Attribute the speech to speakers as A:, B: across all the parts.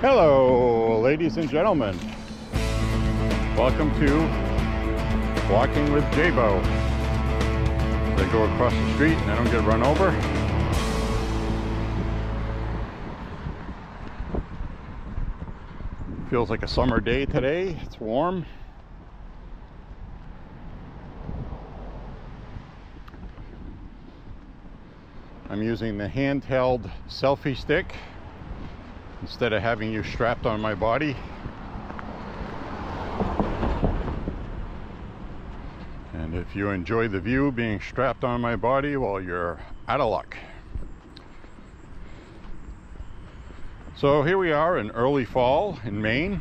A: Hello, ladies and gentlemen. Welcome to Walking with J.Beau. As I go across the street and I don't get run over. Feels like a summer day today. It's warm. I'm using the handheld selfie stick instead of having you strapped on my body. And if you enjoy the view being strapped on my body, well, you're out of luck. So here we are in early fall in Maine,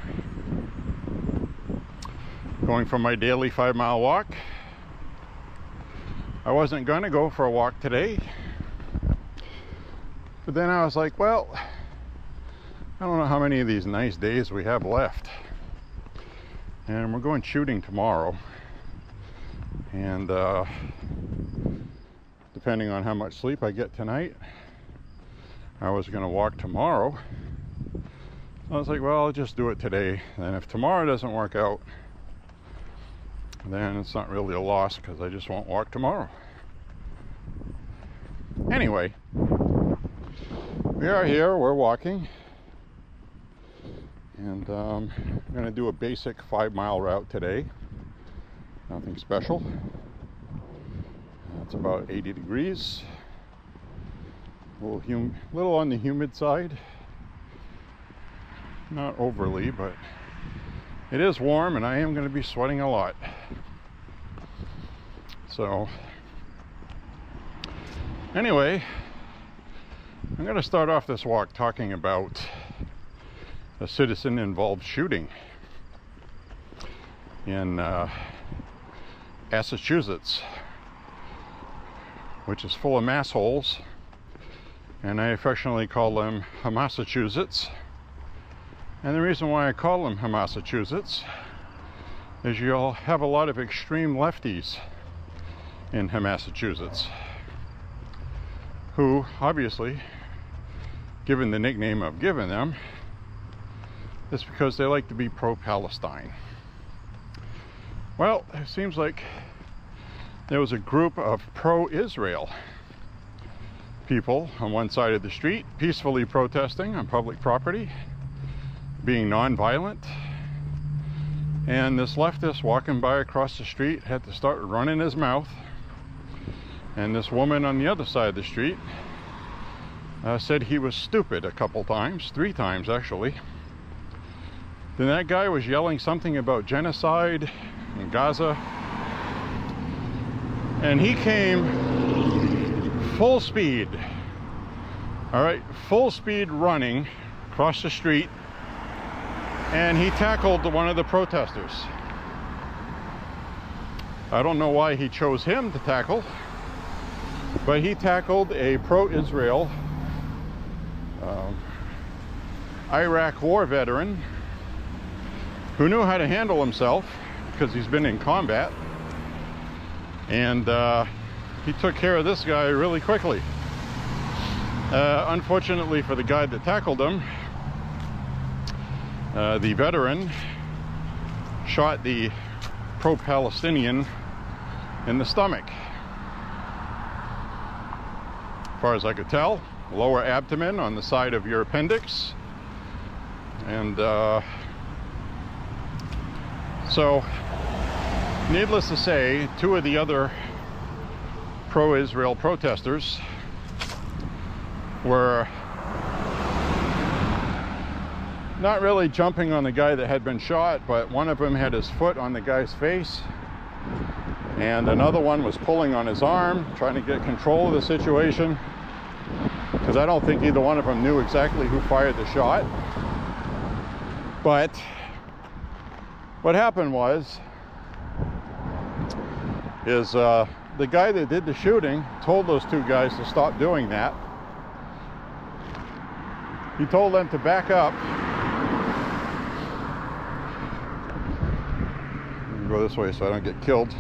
A: going for my daily 5-mile walk. I wasn't going to go for a walk today, but then I was like, well, I don't know how many of these nice days we have left. And we're going shooting tomorrow. And depending on how much sleep I get tonight, I was going to walk tomorrow. I was like, well, I'll just do it today. And if tomorrow doesn't work out, then it's not really a loss because I just won't walk tomorrow. Anyway, we are here, we're walking. And I'm going to do a basic 5-mile route today. Nothing special. It's about 80 degrees. A little on the humid side. Not overly, but it is warm and I am going to be sweating a lot. So, anyway, I'm going to start off this walk talking about a citizen-involved shooting in Massachusetts, which is full of massholes, and I affectionately call them Massachusetts. And the reason why I call them Massachusetts is you'll have a lot of extreme lefties in Massachusetts, who obviously, given the nickname I've given them, is because they like to be pro-Palestine. Well, it seems like there was a group of pro-Israel people on one side of the street peacefully protesting on public property, being non-violent, and this leftist walking by across the street had to start running his mouth, and this woman on the other side of the street said he was stupid a couple times, 3 times actually. Then that guy was yelling something about genocide in Gaza, and he came full speed, all right, full speed running across the street, and he tackled one of the protesters. I don't know why he chose him to tackle, but he tackled a pro-Israel Iraq war veteran who knew how to handle himself because he's been in combat, and he took care of this guy really quickly. Unfortunately for the guy that tackled him, the veteran shot the pro-Palestinian in the stomach. As far as I could tell, lower abdomen on the side of your appendix, and so, needless to say, 2 of the other pro-Israel protesters were not really jumping on the guy that had been shot, but one of them had his foot on the guy's face, and another one was pulling on his arm, trying to get control of the situation, because I don't think either one of them knew exactly who fired the shot. But what happened is the guy that did the shooting told those 2 guys to stop doing that. He told them to back up. Go this way so I don't get killed.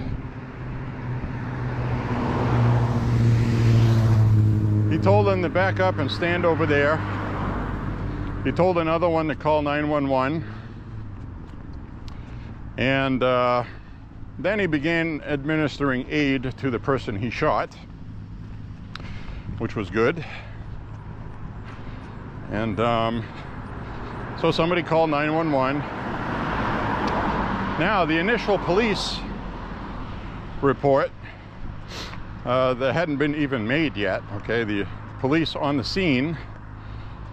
A: He told them to back up and stand over there He told another one to call 911, and then he began administering aid to the person he shot, which was good. And so somebody called 911. Now, the initial police report that hadn't been even made yet, okay? The police on the scene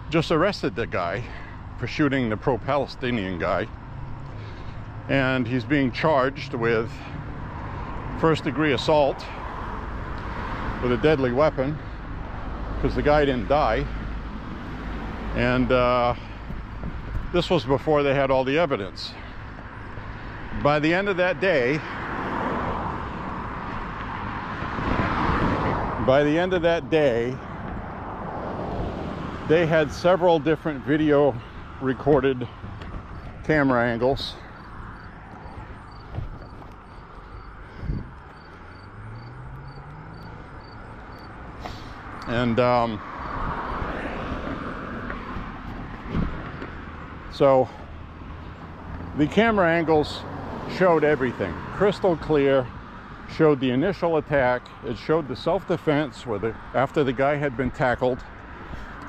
A: just arrested the guy for shooting the pro-Palestinian guy. And he's being charged with first-degree assault with a deadly weapon because the guy didn't die. And this was before they had all the evidence. By the end of that day, they had several different video recorded camera angles. And so the camera angles showed everything crystal clear. Showed the initial attack. It showed the self-defense after the guy had been tackled.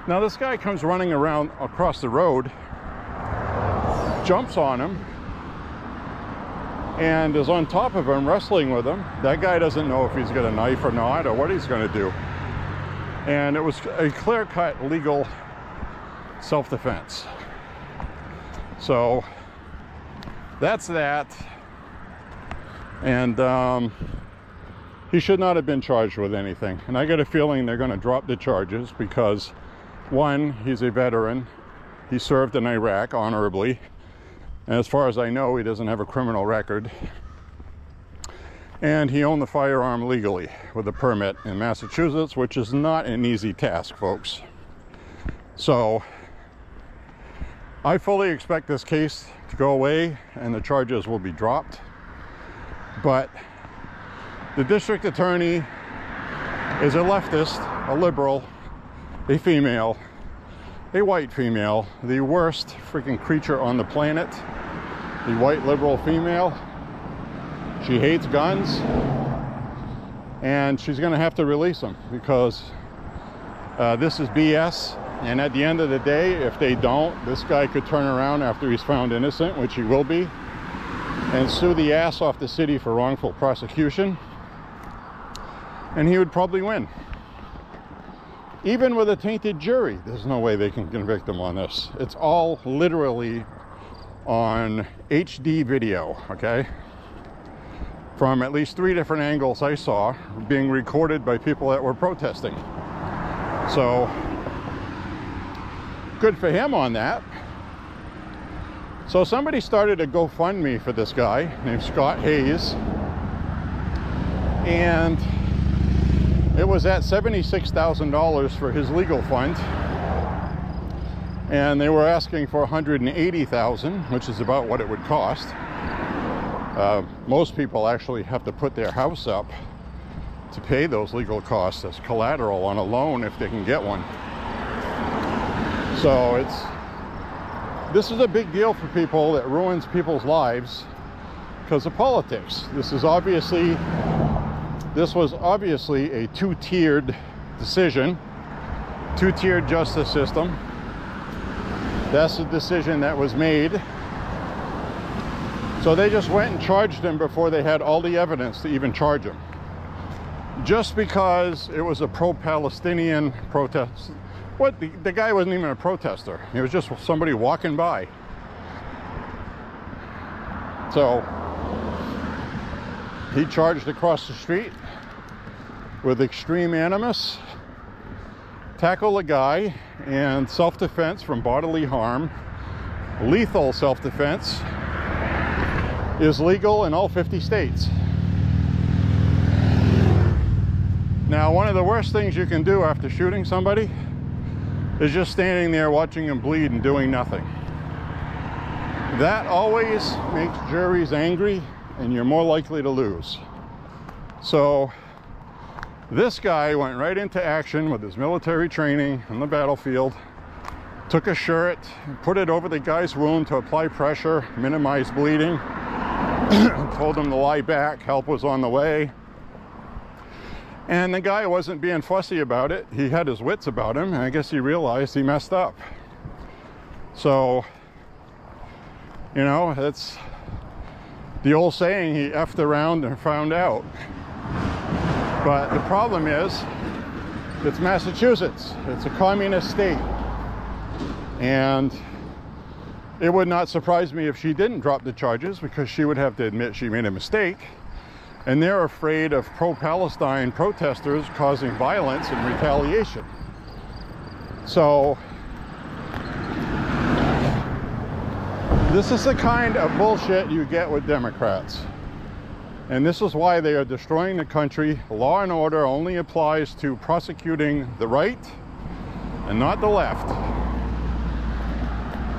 A: Now this guy comes running around across the road, jumps on him, and is on top of him, wrestling with him. That guy doesn't know if he's got a knife or not, or what he's going to do. And it was a clear-cut legal self-defense. So that's that. And he should not have been charged with anything. And I get a feeling they're going to drop the charges because, one, he's a veteran. He served in Iraq honorably. And as far as I know, he doesn't have a criminal record. And he owned the firearm legally with a permit in Massachusetts, which is not an easy task, folks. So I fully expect this case to go away and the charges will be dropped. But the district attorney is a leftist, a liberal, a female, a white female, the worst freaking creature on the planet. The white liberal female. She hates guns, and she's going to have to release them because this is BS. And at the end of the day, if they don't, this guy could turn around after he's found innocent, which he will be, and sue the ass off the city for wrongful prosecution, and he would probably win. Even with a tainted jury, there's no way they can convict him on this. It's all literally on HD video, okay? From at least 3 different angles I saw being recorded by people that were protesting. So, good for him on that. So somebody started a GoFundMe for this guy named Scott Hayes, and it was at $76,000 for his legal fund, and they were asking for $180,000, which is about what it would cost. Most people actually have to put their house up to pay those legal costs as collateral on a loan if they can get one. So this is a big deal for people. That ruins people's lives because of politics. This was obviously a two-tiered decision, two-tiered justice system. That's the decision that was made. So they just went and charged him before they had all the evidence to even charge him. Just because it was a pro-Palestinian protest. What? The guy wasn't even a protester. He was just somebody walking by. So he charged across the street with extreme animus, tackle a guy, and self-defense from bodily harm. Lethal self-defense is legal in all 50 states. Now, one of the worst things you can do after shooting somebody is just standing there watching them bleed and doing nothing. That always makes juries angry, and you're more likely to lose. So this guy went right into action with his military training on the battlefield, took a shirt, put it over the guy's wound to apply pressure, minimize bleeding, told him to lie back, help was on the way. And the guy wasn't being fussy about it. He had his wits about him, and I guess he realized he messed up. So, you know, it's the old saying, he effed around and found out. But the problem is, it's Massachusetts. It's a communist state. And it would not surprise me if she didn't drop the charges, because she would have to admit she made a mistake. And they're afraid of pro-Palestine protesters causing violence and retaliation. So this is the kind of bullshit you get with Democrats. And this is why they are destroying the country. Law and order only applies to prosecuting the right and not the left.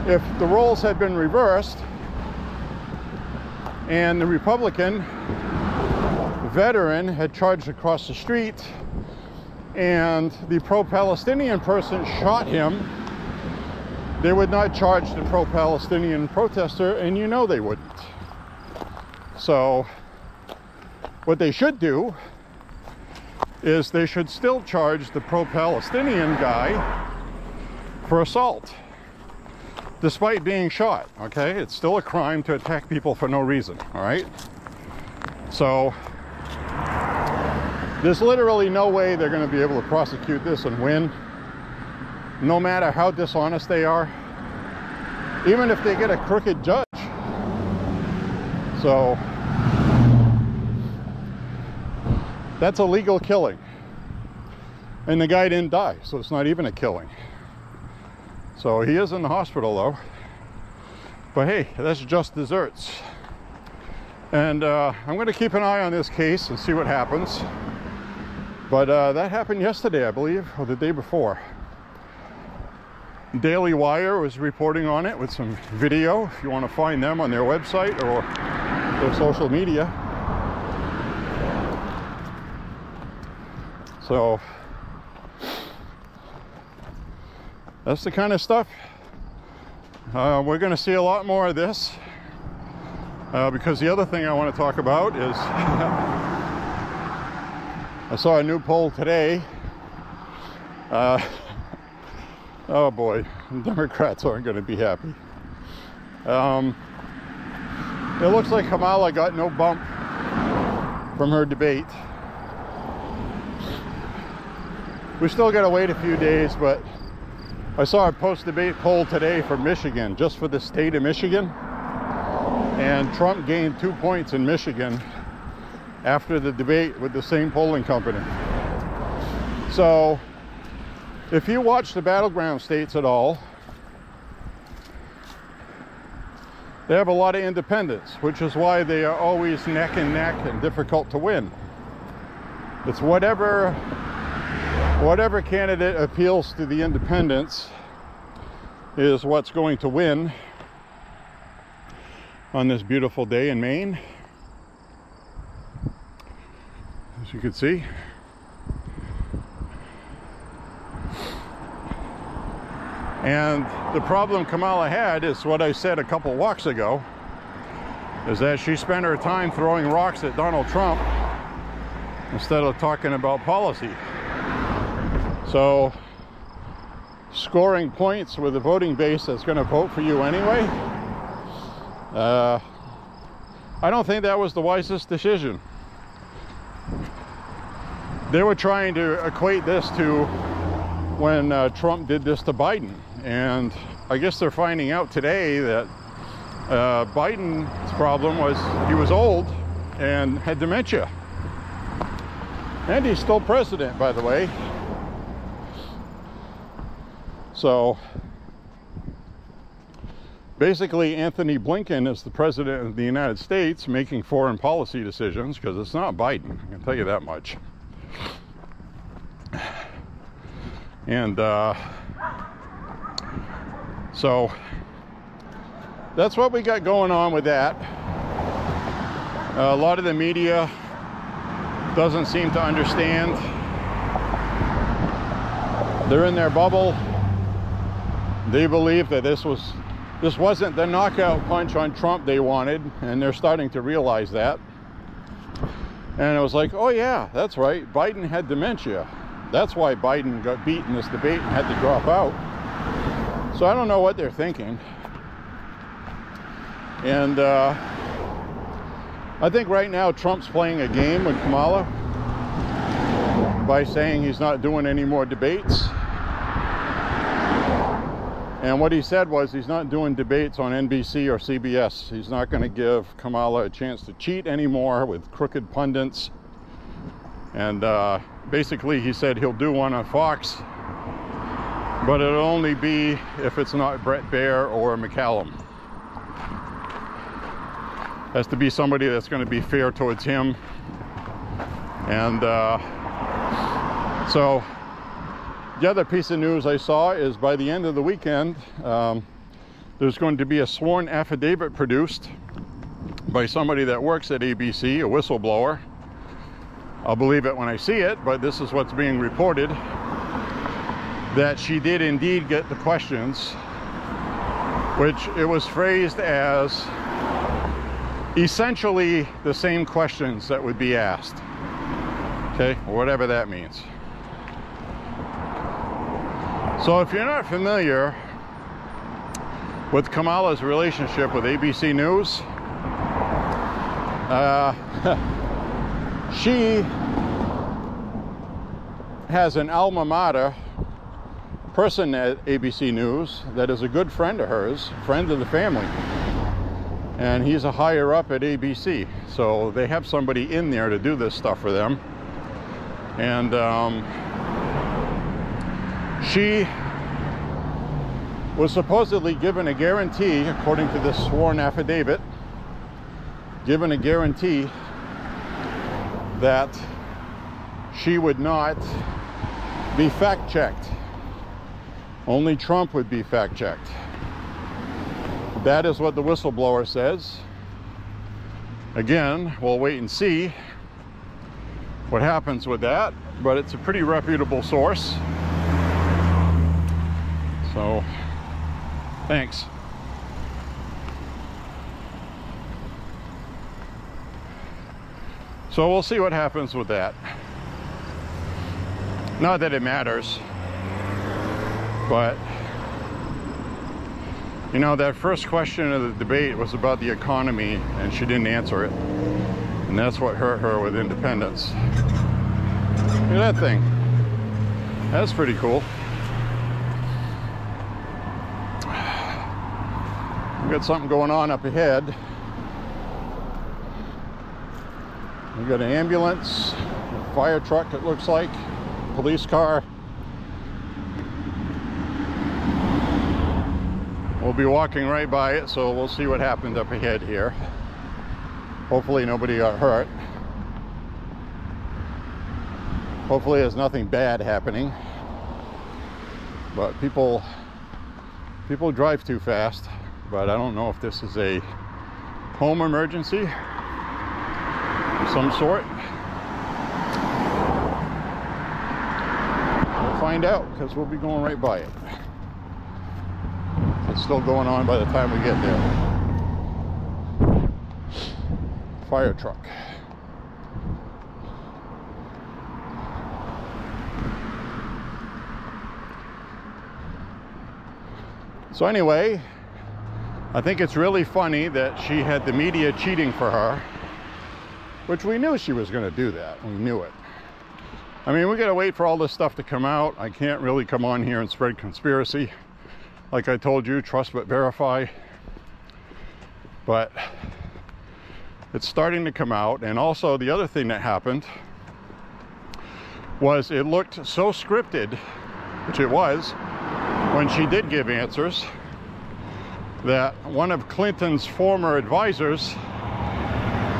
A: If the roles had been reversed and the Republican veteran had charged across the street and the pro-Palestinian person shot him, they would not charge the pro-Palestinian protester, and you know they wouldn't. So what they should do is they should still charge the pro-Palestinian guy for assault, despite being shot, okay? It's still a crime to attack people for no reason, all right? So there's literally no way they're going to be able to prosecute this and win, no matter how dishonest they are, even if they get a crooked judge. So that's a legal killing. And the guy didn't die, so it's not even a killing. So he is in the hospital though. But hey, that's just desserts. And I'm going to keep an eye on this case and see what happens. But that happened yesterday, I believe, or the day before. Daily Wire was reporting on it with some video, if you want to find them on their website or their social media. So that's the kind of stuff. We're going to see a lot more of this, because the other thing I want to talk about is I saw a new poll today. Oh boy, Democrats aren't going to be happy. It looks like Kamala got no bump from her debate. We still got to wait a few days, but I saw a post-debate poll today for Michigan, just for the state of Michigan. And Trump gained 2 points in Michigan after the debate with the same polling company. So if you watch the battleground states at all, they have a lot of independents, which is why they are always neck and neck and difficult to win. It's whatever candidate appeals to the independents is what's going to win on this beautiful day in Maine. As you can see. And the problem Kamala had is what I said a couple walks ago, is that she spent her time throwing rocks at Donald Trump instead of talking about policy. So scoring points with a voting base that's going to vote for you anyway, I don't think that was the wisest decision. They were trying to equate this to when Trump did this to Biden, and I guess they're finding out today that Biden's problem was he was old and had dementia, and he's still president, by the way. So basically Anthony Blinken is the president of the United States making foreign policy decisions, because it's not Biden, I can tell you that much. And so that's what we got going on with that. A lot of the media doesn't seem to understand. They're in their bubble. They believe that this wasn't the knockout punch on Trump they wanted, and they're starting to realize that. And it was like, oh yeah, that's right, Biden had dementia. That's why Biden got beat in this debate and had to drop out. So I don't know what they're thinking. And I think right now Trump's playing a game with Kamala by saying he's not doing any more debates. And what he said was he's not doing debates on NBC or CBS. He's not going to give Kamala a chance to cheat anymore with crooked pundits. And basically he said he'll do one on Fox, but it'll only be if it's not Brett Baier or McCallum. Has to be somebody that's going to be fair towards him. And so the other piece of news I saw is by the end of the weekend, there's going to be a sworn affidavit produced by somebody that works at ABC, a whistleblower. I'll believe it when I see it, but this is what's being reported, that she did indeed get the questions, which it was phrased as essentially the same questions that would be asked. Okay, whatever that means. So if you're not familiar with Kamala's relationship with ABC News, she has an alma mater person at ABC News that is a good friend of hers, friend of the family. And he's a higher up at ABC. So they have somebody in there to do this stuff for them. And she was supposedly given a guarantee, according to this sworn affidavit, given a guarantee that she would not be fact-checked. Only Trump would be fact-checked. That is what the whistleblower says. Again, we'll wait and see what happens with that, but it's a pretty reputable source. So, thanks. So we'll see what happens with that. Not that it matters, but you know, that first question of the debate was about the economy, and she didn't answer it. And that's what hurt her with independence. Look at that thing. That's pretty cool. We got something going on up ahead. We got an ambulance, a fire truck, it looks like, police car. We'll be walking right by it, so we'll see what happened up ahead here. Hopefully nobody got hurt. Hopefully there's nothing bad happening. But people drive too fast. But I don't know if this is a home emergency of some sort. We'll find out, because we'll be going right by it. It's still going on by the time we get there. Fire truck. So anyway, I think it's really funny that she had the media cheating for her, which we knew she was going to do that. We knew it. I mean, we got to wait for all this stuff to come out. I can't really come on here and spread conspiracy. Like I told you, trust but verify. But it's starting to come out. And also the other thing that happened was it looked so scripted, which it was, when she did give answers, that one of Clinton's former advisors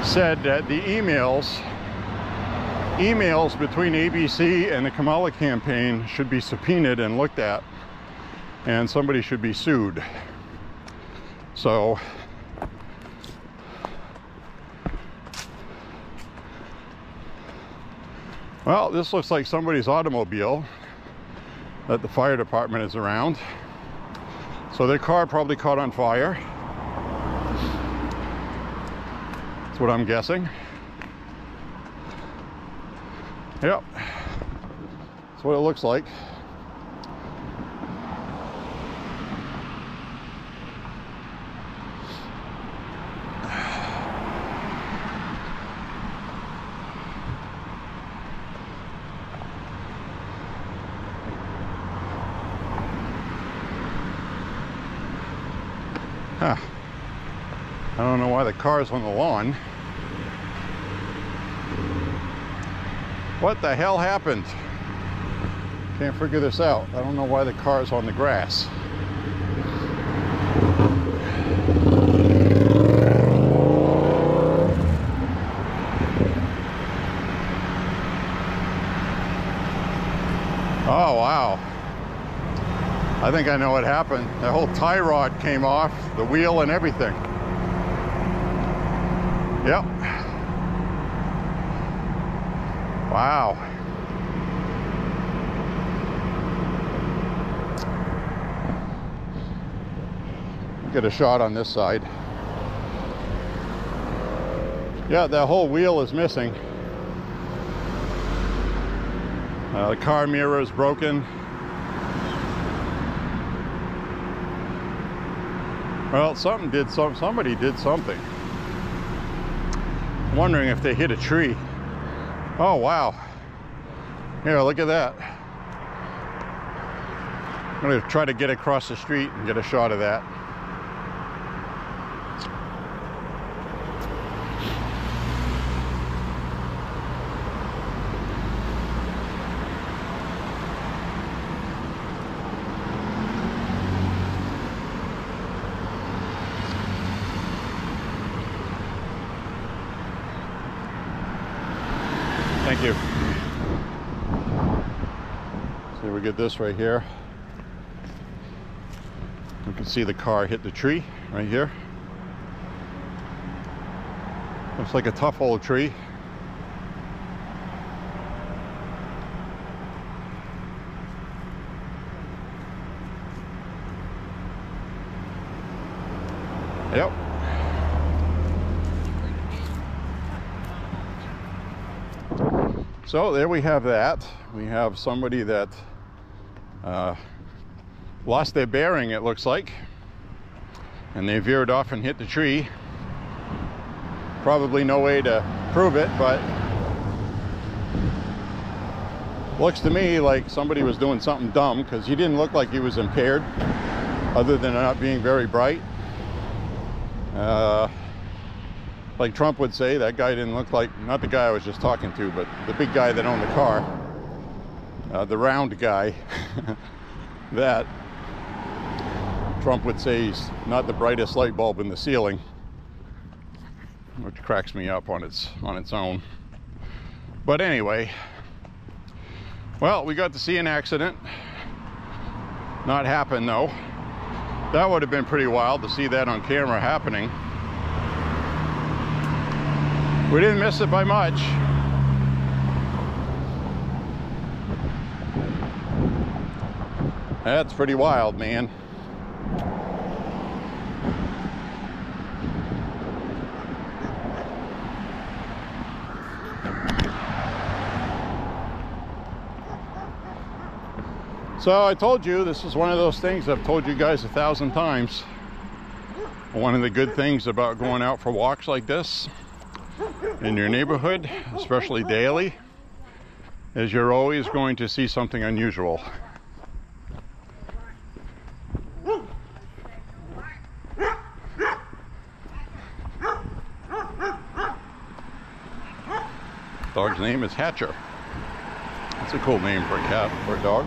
A: said that the emails between ABC and the Kamala campaign should be subpoenaed and looked at, and somebody should be sued. So well, this looks like somebody's automobile that the fire department is around. So their car probably caught on fire. That's what I'm guessing. Yep. That's what it looks like. Huh. I don't know why the car's on the lawn. What the hell happened? Can't figure this out. I don't know why the car's on the grass. Oh, wow. I think I know what happened. The whole tie rod came off, the wheel and everything. Yep. Wow. Get a shot on this side. Yeah, that whole wheel is missing. The car mirror is broken. Well, somebody did something. I'm wondering if they hit a tree. Oh, wow. Here, look at that. I'm going to try to get across the street and get a shot of that. Thank you. So we get this right here. You can see the car hit the tree right here. Looks like a tough old tree. Yep. So there we have that. We have somebody that lost their bearing, it looks like, and they veered off and hit the tree. Probably no way to prove it, but looks to me like somebody was doing something dumb, because he didn't look like he was impaired other than not being very bright. Like Trump would say, that guy didn't look like, not the guy I was just talking to, but the big guy that owned the car, the round guy, that Trump would say he's not the brightest light bulb in the ceiling, which cracks me up on its own. But anyway, well, we got to see an accident. Not happen though. That would have been pretty wild to see that on camera happening. We didn't miss it by much. That's pretty wild, man. So I told you, this is one of those things I've told you guys 1,000 times. One of the good things about going out for walks like this in your neighborhood, especially daily, is you're always going to see something unusual. Dog's name is Hatcher. That's a cool name for a cat, for a dog.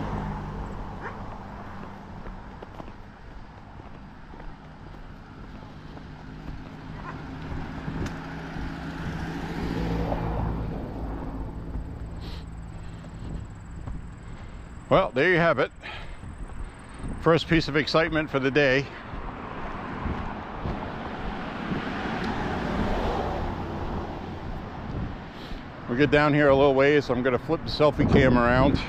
A: Well, there you have it. First piece of excitement for the day. We get down here a little ways, so I'm going to flip the selfie cam around.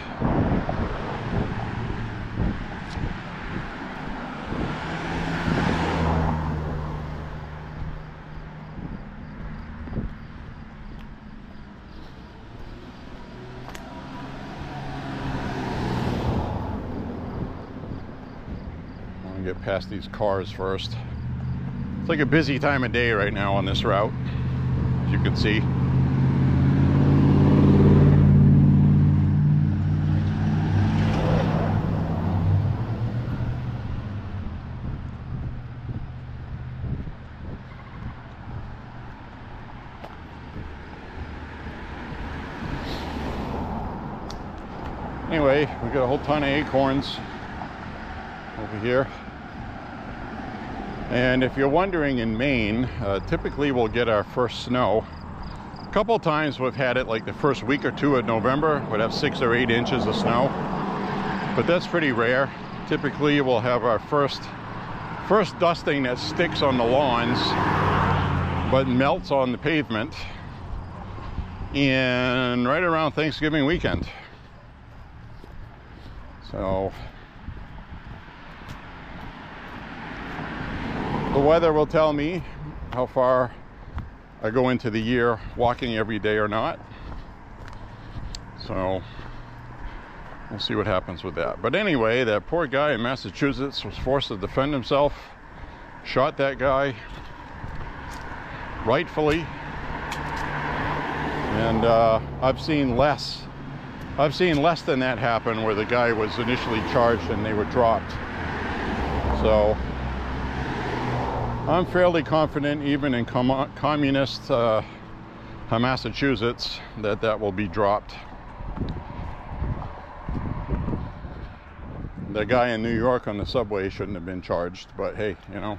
A: past these cars first. It's like a busy time of day right now on this route, as you can see. Anyway, we got a whole ton of acorns over here. And if you're wondering, in Maine, typically we'll get our first snow. A couple times we've had it like the first week or two of November, we'd have 6 or 8 inches of snow. But that's pretty rare. Typically we'll have our first dusting that sticks on the lawns, but melts on the pavement, and right around Thanksgiving weekend. So the weather will tell me how far I go into the year walking every day or not. So we'll see what happens with that. But anyway, that poor guy in Massachusetts was forced to defend himself, shot that guy, rightfully. And I've seen less than that happen, where the guy was initially charged and they were dropped. So I'm fairly confident, even in communist Massachusetts, that will be dropped. The guy in New York on the subway shouldn't have been charged, but hey, you know,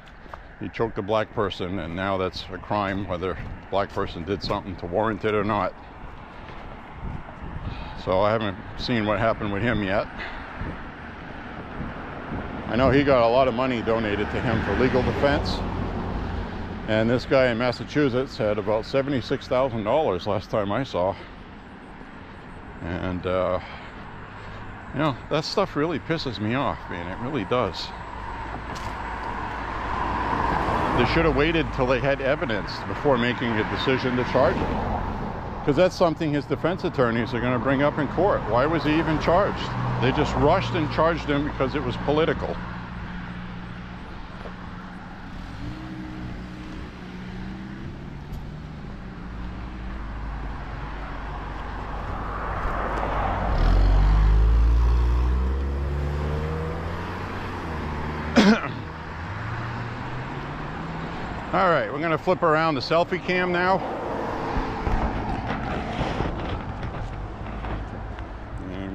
A: he choked a black person, and now that's a crime, whether the black person did something to warrant it or not. So I haven't seen what happened with him yet. I know he got a lot of money donated to him for legal defense. And this guy in Massachusetts had about $76,000 last time I saw. And, you know, that stuff really pisses me off, man. It really does. They should have waited till they had evidence before making a decision to charge him. Because that's something his defense attorneys are going to bring up in court. Why was he even charged? They just rushed and charged him because it was political. All right, we're going to flip around the selfie cam now.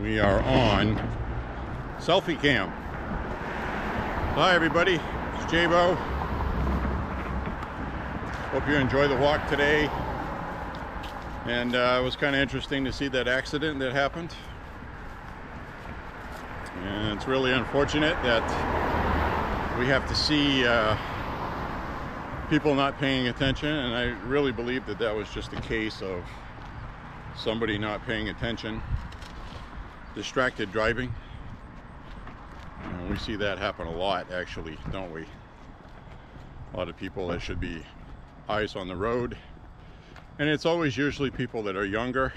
A: We are on selfie cam. Hi everybody, it's J.Beau. Hope you enjoy the walk today. And it was kind of interesting to see that accident that happened. And it's really unfortunate that we have to see people not paying attention. And I really believe that that was just a case of somebody not paying attention. Distracted driving. And we see that happen a lot, actually, don't we? A lot of people that should be eyes on the road, and it's always usually people that are younger,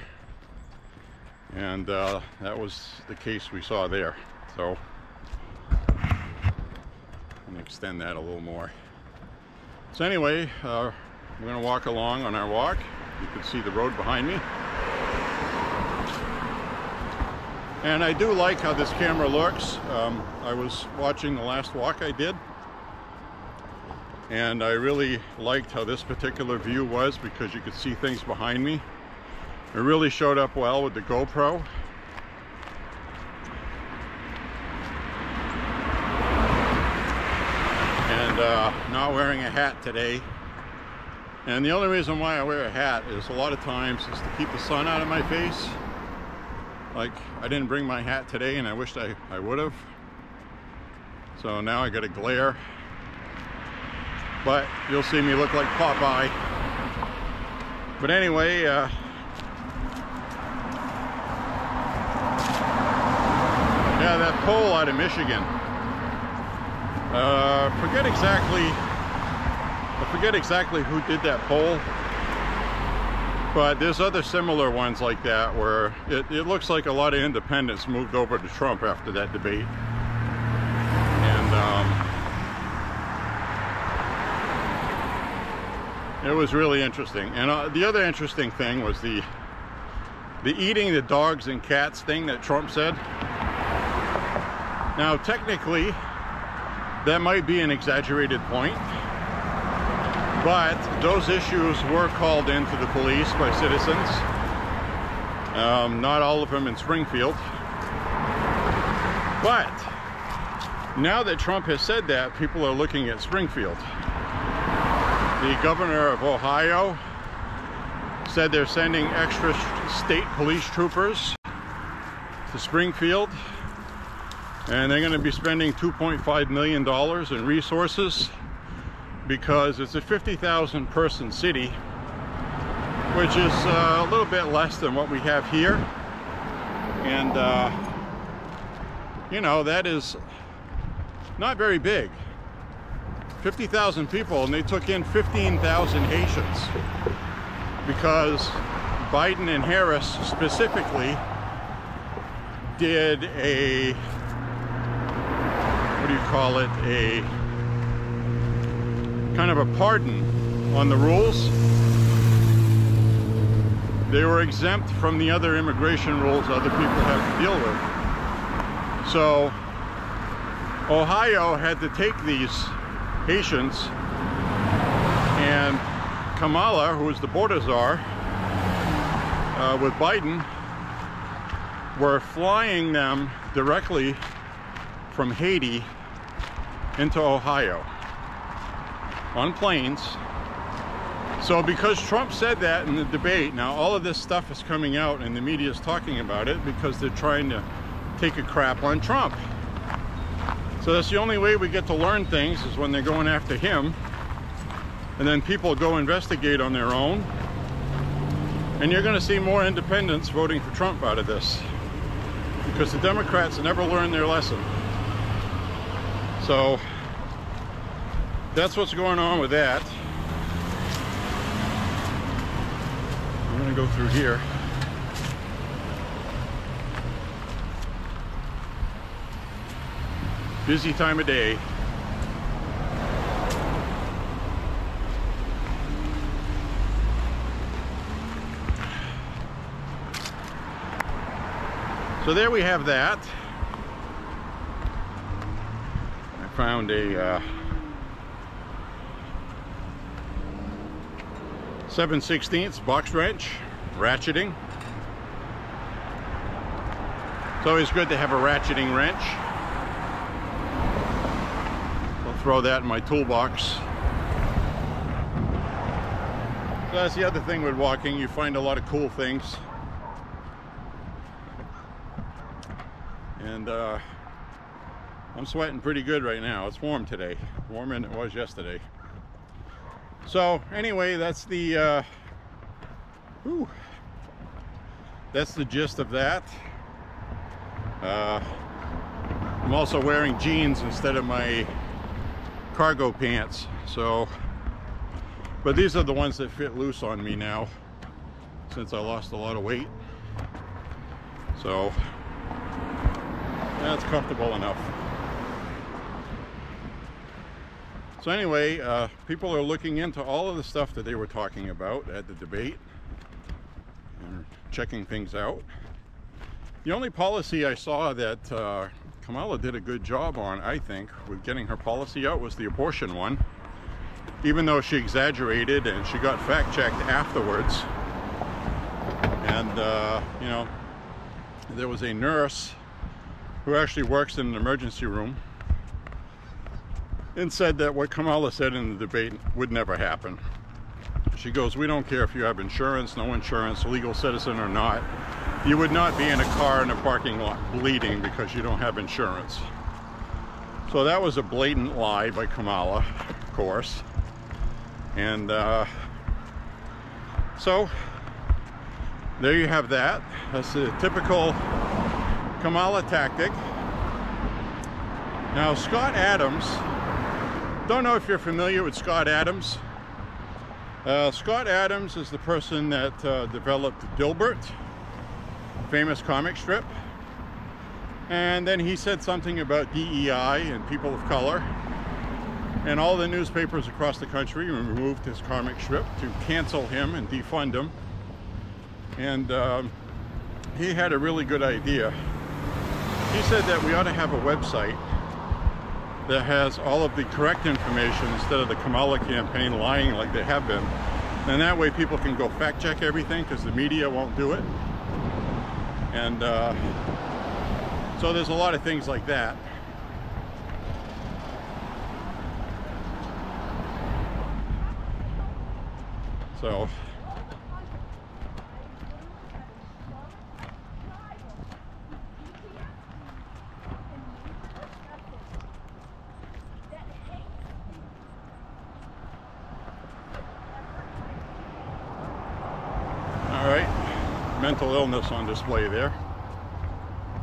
A: and that was the case we saw there. So I'm gonna extend that a little more. So anyway, we're gonna walk along on our walk. You can see the road behind me. And I do like how this camera looks. I was watching the last walk I did, and I really liked how this particular view was, because you could see things behind me. It really showed up well with the GoPro. And not wearing a hat today. And the only reason why I wear a hat is a lot of times is to keep the sun out of my face. Like, I didn't bring my hat today, and I wished I would have. So now I got a glare. But you'll see me look like Popeye. But anyway, yeah, that pole out of Michigan. I forget exactly who did that pole. But there's other similar ones like that where it looks like a lot of independents moved over to Trump after that debate. And It was really interesting. And the other interesting thing was the eating the dogs and cats thing that Trump said. Now, technically, that might be an exaggerated point, but those issues were called in to the police by citizens. Not all of them in Springfield. But now that Trump has said that, people are looking at Springfield. The governor of Ohio said they're sending extra state police troopers to Springfield, and they're going to be spending $2.5 million in resources because it's a 50,000 person city, which is a little bit less than what we have here. And you know, that is not very big. 50,000 people, and they took in 15,000 Haitians because Biden and Harris specifically did a, what do you call it, a kind of a pardon on the rules. They were exempt from the other immigration rules other people have to deal with. So Ohio had to take these Haitians, and Kamala, who is the border czar, with Biden, were flying them directly from Haiti into Ohio on planes. So because Trump said that in the debate, now all of this stuff is coming out and the media is talking about it because they're trying to take a crap on Trump. So that's the only way we get to learn things, is when they're going after him, and then people go investigate on their own, and you're going to see more independents voting for Trump out of this, because the Democrats never learned their lesson. So that's what's going on with that. I'm going to go through here. Busy time of day. So there we have that. I found a 7/16 box wrench, ratcheting. It's always good to have a ratcheting wrench. Throw that in my toolbox. So that's the other thing with walking, you find a lot of cool things. And I'm sweating pretty good right now. It's warm today, warmer than it was yesterday. So anyway, that's the that's the gist of that. I'm also wearing jeans instead of my cargo pants, so, but these are the ones that fit loose on me now since I lost a lot of weight, so that's comfortable enough. So anyway, people are looking into all of the stuff that they were talking about at the debate and checking things out. The only policy I saw that Kamala did a good job on, I think, with getting her policy out was the abortion one. Even though she exaggerated and she got fact-checked afterwards. And, you know, there was a nurse who actually works in an emergency room and said that what Kamala said in the debate would never happen. She goes, we don't care if you have insurance, no insurance, legal citizen or not. You would not be in a car in a parking lot bleeding because you don't have insurance. So that was a blatant lie by Kamala, of course. And so there you have that. That's a typical Kamala tactic. Now, Scott Adams, don't know if you're familiar with Scott Adams. Scott Adams is the person that developed Dilbert, famous comic strip, and then he said something about DEI and people of color, And all the newspapers across the country removed his karmic strip to cancel him and defund him. And he had a really good idea. He said that we ought to have a website that has all of the correct information instead of the Kamala campaign lying like they have been. And that way people can go fact check everything because the media won't do it. And so there's a lot of things like that. So all right, mental illness on display there.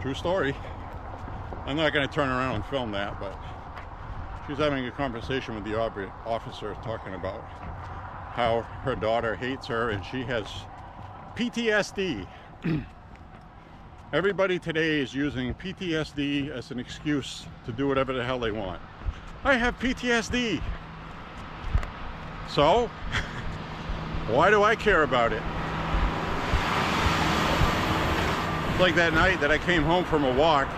A: True story. I'm not going to turn around and film that, but she's having a conversation with the officer talking about how her daughter hates her and she has PTSD. Everybody today is using PTSD as an excuse to do whatever the hell they want. I have PTSD. So, why do I care about it? Like that night that I came home from a walk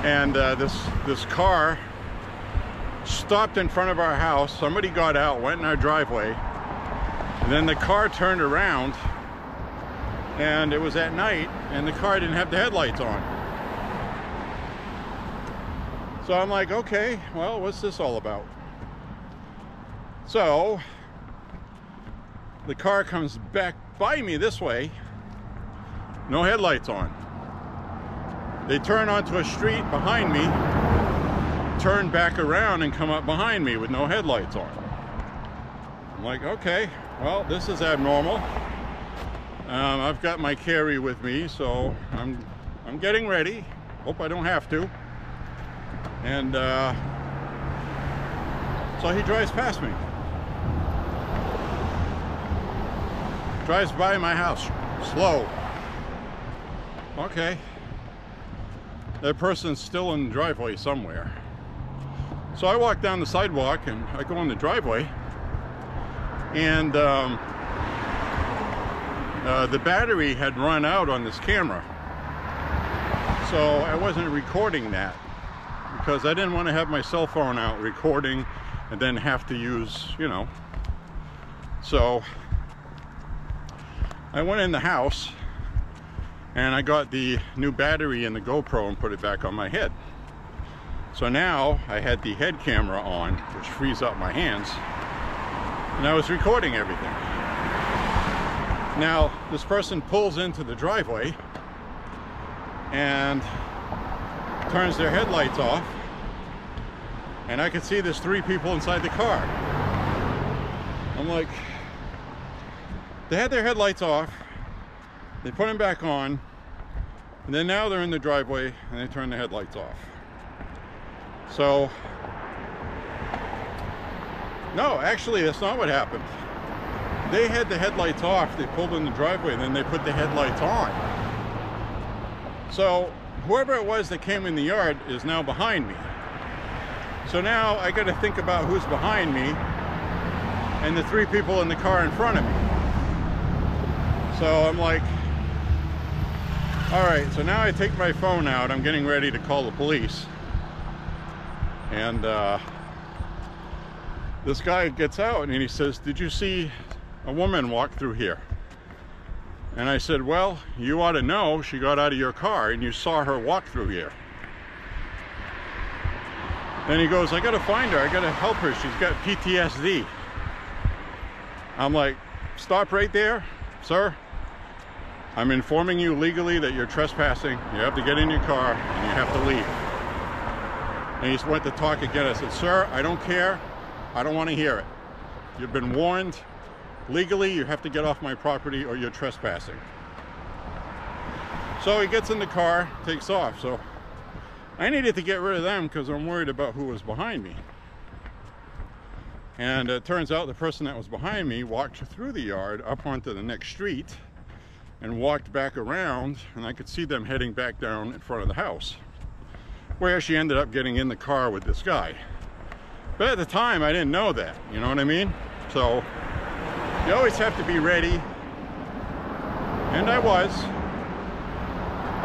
A: and this car stopped in front of our house. Somebody got out, went in our driveway, and then the car turned around, and it was at night, and the car didn't have the headlights on. So I'm like, okay, well, what's this all about? So the car comes back by me this way, no headlights on. They turn onto a street behind me, turn back around and come up behind me with no headlights on. I'm like, okay, well, this is abnormal. I've got my carry with me, so I'm getting ready. Hope I don't have to. And so he drives past me. Drives by my house, slow. Okay. That person's still in the driveway somewhere. So I walk down the sidewalk and I go in the driveway, and the battery had run out on this camera. So I wasn't recording that because I didn't want to have my cell phone out recording and then have to use, you know. So I went in the house and I got the new battery in the GoPro and put it back on my head. So now I had the head camera on, which frees up my hands, and I was recording everything. Now this person pulls into the driveway and turns their headlights off, and I could see there's 3 people inside the car. I'm like, they had their headlights off, they put them back on, and then now they're in the driveway and they turn the headlights off. So, no, actually that's not what happened. They had the headlights off, they pulled in the driveway, and then they put the headlights on. So whoever it was that came in the yard is now behind me. So now I got to think about who's behind me and the 3 people in the car in front of me. So I'm like, all right, so now I take my phone out, I'm getting ready to call the police. And this guy gets out and he says, did you see a woman walk through here? And I said, well, you ought to know, she got out of your car and you saw her walk through here. Then he goes, I gotta find her, I gotta help her, she's got PTSD. I'm like, stop right there, sir. I'm informing you legally that you're trespassing. You have to get in your car and you have to leave. And he went to talk again. I said, sir, I don't care. I don't want to hear it. You've been warned. Legally, you have to get off my property or you're trespassing. So he gets in the car, takes off. So I needed to get rid of them because I'm worried about who was behind me. And it turns out the person that was behind me walked through the yard up onto the next street and walked back around, and I could see them heading back down in front of the house, where she ended up getting in the car with this guy. But at the time, I didn't know that, you know what I mean? So you always have to be ready. And I was.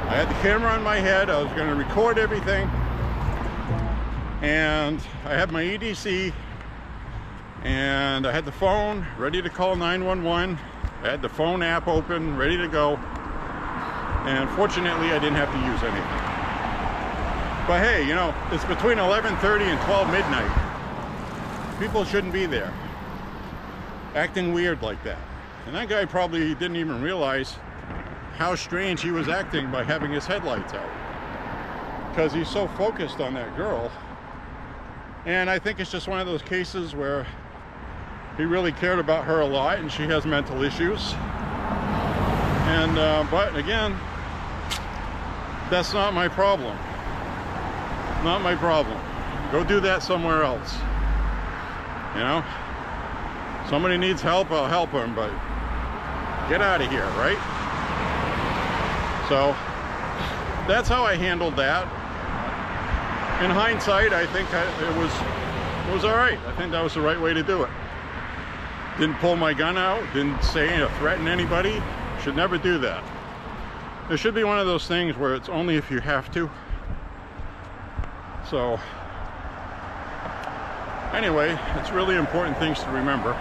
A: I had the camera on my head. I was going to record everything. And I had my EDC. And I had the phone ready to call 911. I had the phone app open, ready to go. And fortunately, I didn't have to use anything. But hey, you know, it's between 11:30 and 12 midnight. People shouldn't be there acting weird like that. And that guy probably didn't even realize how strange he was acting by having his headlights out, because he's so focused on that girl. And I think it's just one of those cases where he really cared about her a lot, and she has mental issues. And but again, that's not my problem. Not my problem. Go do that somewhere else. You know, somebody needs help, I'll help them, but get out of here, right? So that's how I handled that. In hindsight, I think it was all right. I think that was the right way to do it. Didn't pull my gun out, didn't say or threaten anybody. Should never do that. It should be one of those things where it's only if you have to. So anyway, it's really important things to remember.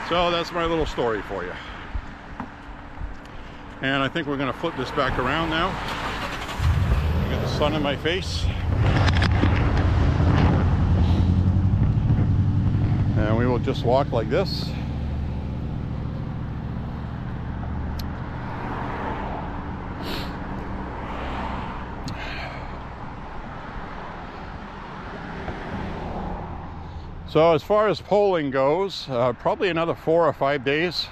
A: So that's my little story for you. And I think we're going to flip this back around now. Get the sun in my face. And we will just walk like this. So as far as polling goes, probably another 4 or 5 days.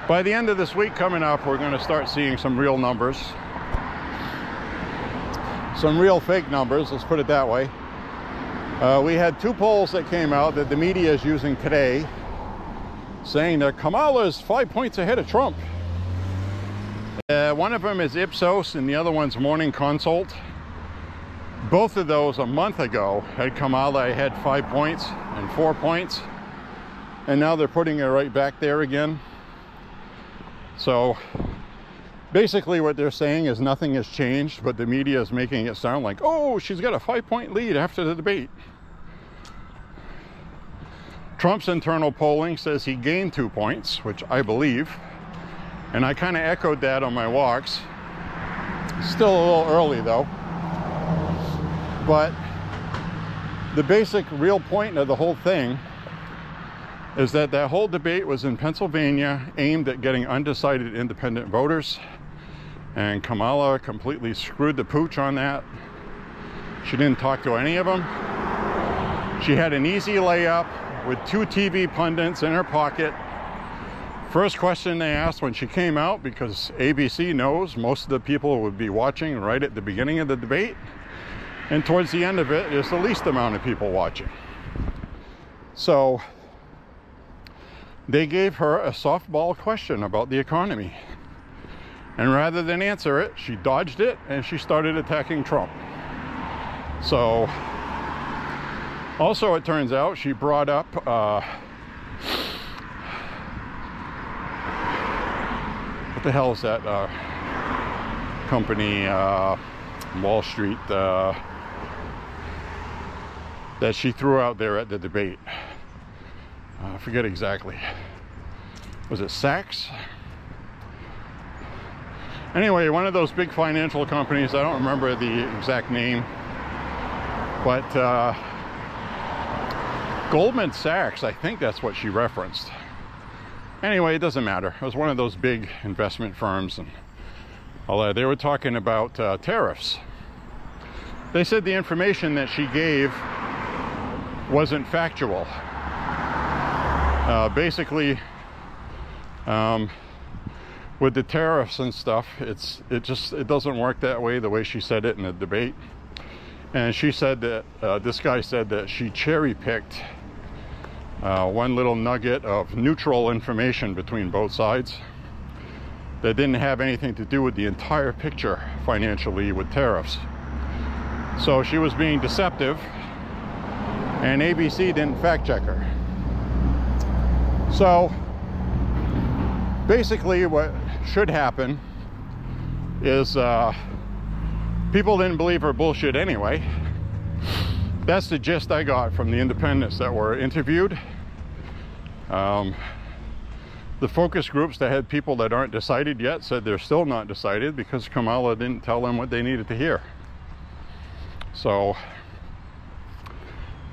A: By the end of this week coming up, we're going to start seeing some real numbers. Some real fake numbers, let's put it that way. We had 2 polls that came out that the media is using today, saying that Kamala is 5 points ahead of Trump. One of them is Ipsos and the other one's Morning Consult. Both of those a month ago had Kamala ahead 5 points and 4 points, and now they're putting her right back there again. So basically what they're saying is nothing has changed, but the media is making it sound like, oh, she's got a 5-point lead after the debate. Trump's internal polling says he gained 2 points, which I believe, and I kind of echoed that on my walks. Still a little early though. But the basic real point of the whole thing is that that whole debate was in Pennsylvania, aimed at getting undecided independent voters, and Kamala completely screwed the pooch on that. She didn't talk to any of them. She had an easy layup with 2 TV pundits in her pocket. First question they asked when she came out, because ABC knows most of the people would be watching right at the beginning of the debate, and towards the end of it, there's the least amount of people watching. So they gave her a softball question about the economy. And rather than answer it, she dodged it and she started attacking Trump. So also it turns out she brought up what the hell is that company, Wall Street, that she threw out there at the debate. I forget exactly. Was it Saks? Anyway, one of those big financial companies, I don't remember the exact name, but Goldman Sachs, I think that's what she referenced. Anyway, it doesn't matter. It was one of those big investment firms, and all that. They were talking about tariffs. They said the information that she gave wasn't factual. Basically, with the tariffs and stuff, it doesn't work that way, the way she said it in the debate. And she said that this guy said that she cherry-picked one little nugget of neutral information between both sides that didn't have anything to do with the entire picture financially with tariffs. So she was being deceptive, and ABC didn't fact check her. So basically what should happen is people didn't believe her bullshit anyway. That's the gist I got from the independents that were interviewed. The focus groups that had people that aren't decided yet said they're still not decided because Kamala didn't tell them what they needed to hear. So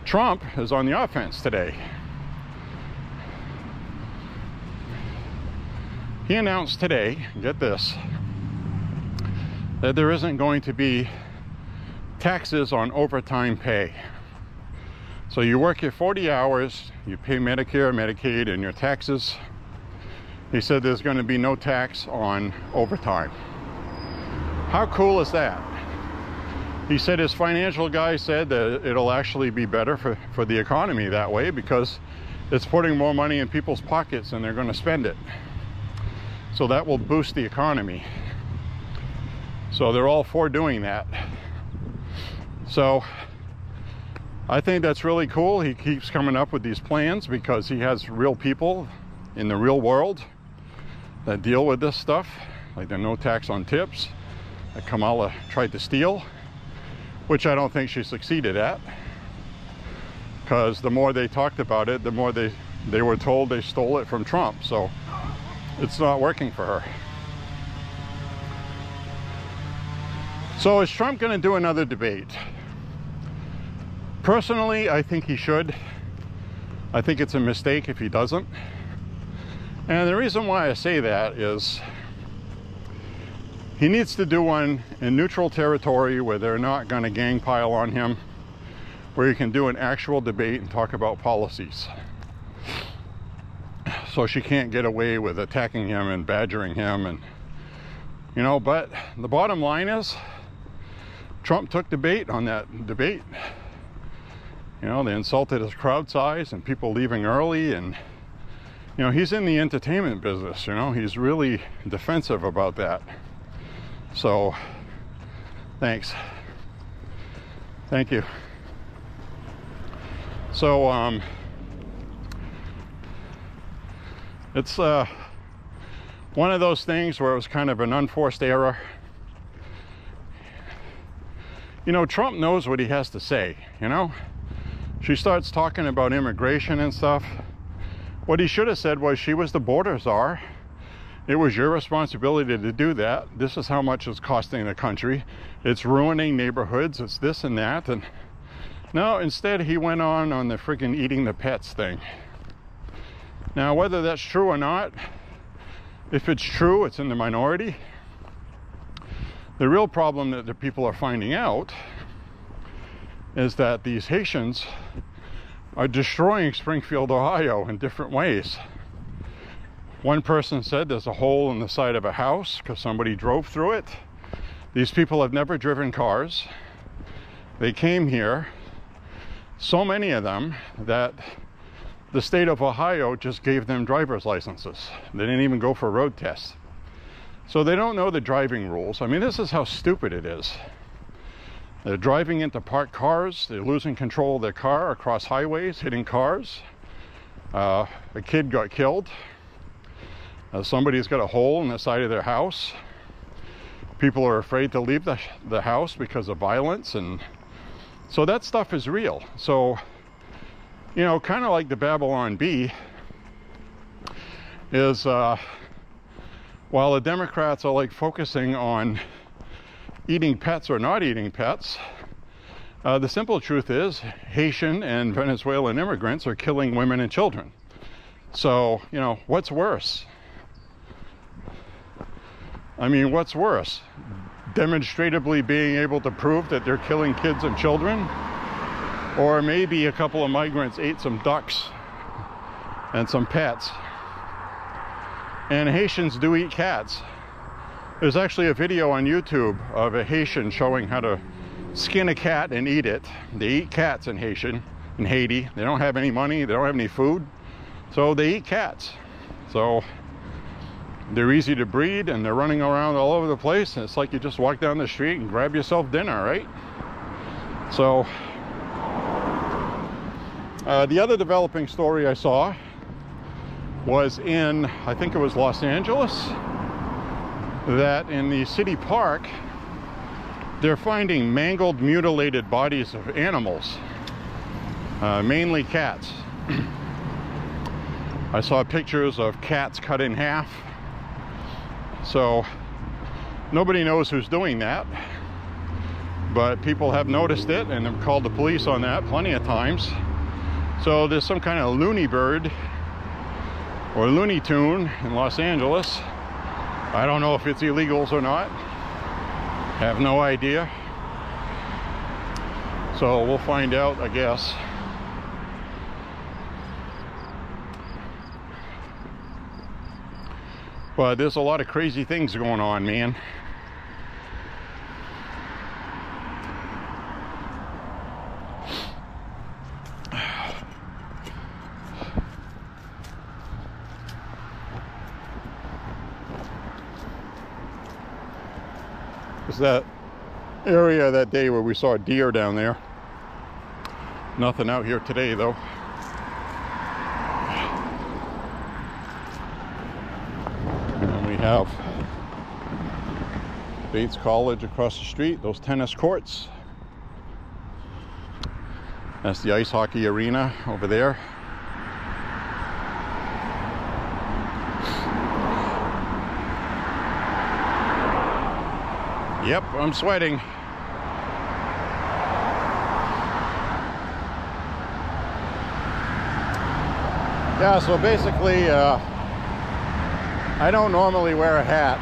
A: Trump is on the offense today. He announced today, get this, that there isn't going to be taxes on overtime pay. So you work your 40 hours, you pay Medicare, Medicaid, and your taxes. He said there's going to be no tax on overtime. How cool is that? He said his financial guy said that it'll actually be better for the economy that way because it's putting more money in people's pockets and they're going to spend it. So that will boost the economy. So they're all for doing that. So I think that's really cool. He keeps coming up with these plans because he has real people in the real world that deal with this stuff, like the no tax on tips that Kamala tried to steal, which I don't think she succeeded at, because the more they talked about it, the more they were told they stole it from Trump. So it's not working for her. So is Trump going to do another debate? Personally, I think he should. I think it's a mistake if he doesn't. And the reason why I say that is he needs to do one in neutral territory where they're not going to gang pile on him, where you can do an actual debate and talk about policies. So she can't get away with attacking him and badgering him, and you know, but the bottom line is Trump took the bait on that debate. You know, they insulted his crowd size and people leaving early, and you know, he's in the entertainment business, you know, he's really defensive about that. So thanks. Thank you. So it's one of those things where it was kind of an unforced error. You know, Trump knows what he has to say, you know. She starts talking about immigration and stuff. What he should have said was, she was the border czar. It was your responsibility to do that. This is how much it's costing the country. It's ruining neighborhoods. It's this and that. And no, instead he went on the freaking eating the pets thing. Now, whether that's true or not, if it's true, it's in the minority. The real problem that the people are finding out is that these Haitians are destroying Springfield, Ohio in different ways. One person said there's a hole in the side of a house because somebody drove through it. These people have never driven cars. They came here, so many of them, that the state of Ohio just gave them driver's licenses. They didn't even go for road tests. So they don't know the driving rules. I mean, this is how stupid it is. They're driving into parked cars. They're losing control of their car across highways, hitting cars. A kid got killed. Somebody's got a hole in the side of their house. People are afraid to leave the house because of violence. And so that stuff is real. So, you know, kind of like the Babylon Bee is, while the Democrats are like focusing on eating pets or not eating pets, the simple truth is Haitian and Venezuelan immigrants are killing women and children. So, you know, what's worse? I mean, what's worse? Demonstratively being able to prove that they're killing kids and children? Or maybe a couple of migrants ate some ducks and some pets. And Haitians do eat cats. There's actually a video on YouTube of a Haitian showing how to skin a cat and eat it. They eat cats in Haiti. They don't have any money, they don't have any food, so they eat cats. So they're easy to breed and they're running around all over the place, and it's like you just walk down the street and grab yourself dinner, right? So the other developing story I saw was in, I think it was Los Angeles, that in the city park they're finding mangled, mutilated bodies of animals, mainly cats. I saw pictures of cats cut in half. So nobody knows who's doing that, but people have noticed it and have called the police on that plenty of times. So there's some kind of loony bird or Looney Tune in Los Angeles. I don't know if it's illegals or not. Have no idea. So we'll find out, I guess. But there's a lot of crazy things going on, man. It's that area that day where we saw a deer down there. Nothing out here today, though. And we have Bates College across the street, those tennis courts. That's the ice hockey arena over there. Yep, I'm sweating. Yeah, so basically, I don't normally wear a hat.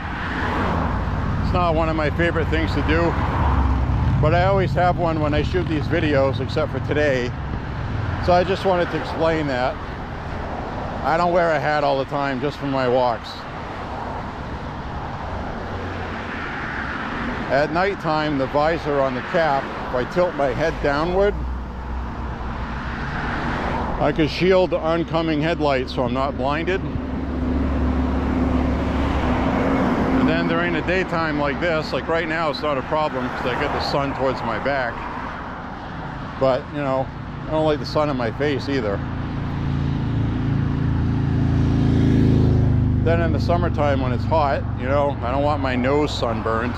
A: It's not one of my favorite things to do, but I always have one when I shoot these videos, except for today. So I just wanted to explain that. I don't wear a hat all the time, just for my walks. At nighttime, the visor on the cap, if I tilt my head downward, I can shield the oncoming headlights so I'm not blinded. And then during the daytime like this, like right now, it's not a problem because I get the sun towards my back. But, you know, I don't like the sun in my face either. Then in the summertime when it's hot, you know, I don't want my nose sunburned.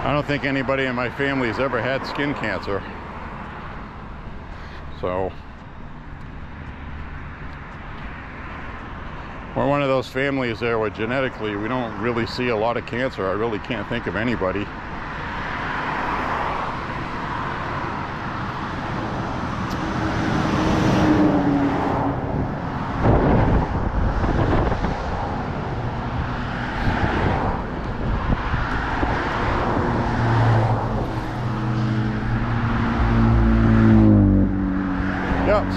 A: I don't think anybody in my family has ever had skin cancer. So we're one of those families there where genetically we don't really see a lot of cancer. I really can't think of anybody.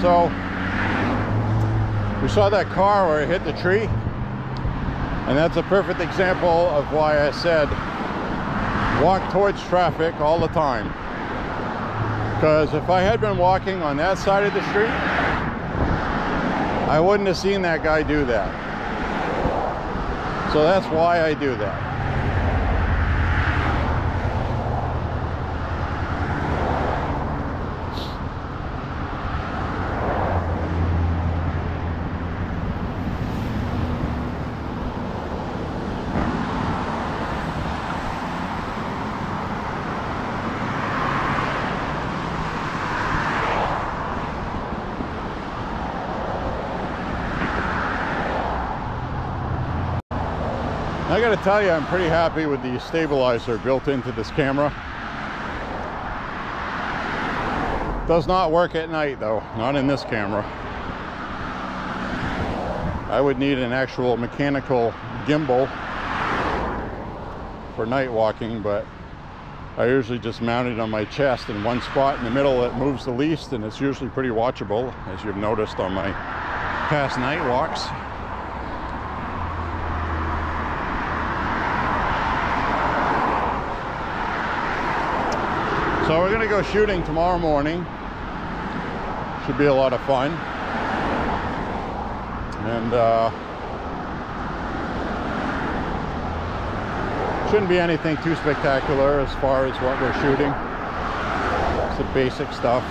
A: So we saw that car where it hit the tree, and that's a perfect example of why I said walk towards traffic all the time. Because if I had been walking on that side of the street, I wouldn't have seen that guy do that. So that's why I do that. I gotta tell you, I'm pretty happy with the stabilizer built into this camera. Does not work at night though, not in this camera. I would need an actual mechanical gimbal for night walking, but I usually just mount it on my chest in one spot in the middle that moves the least, and it's usually pretty watchable, as you've noticed on my past night walks. So we're gonna go shooting tomorrow morning. Should be a lot of fun. And Shouldn't be anything too spectacular as far as what we're shooting. It's the basic stuff.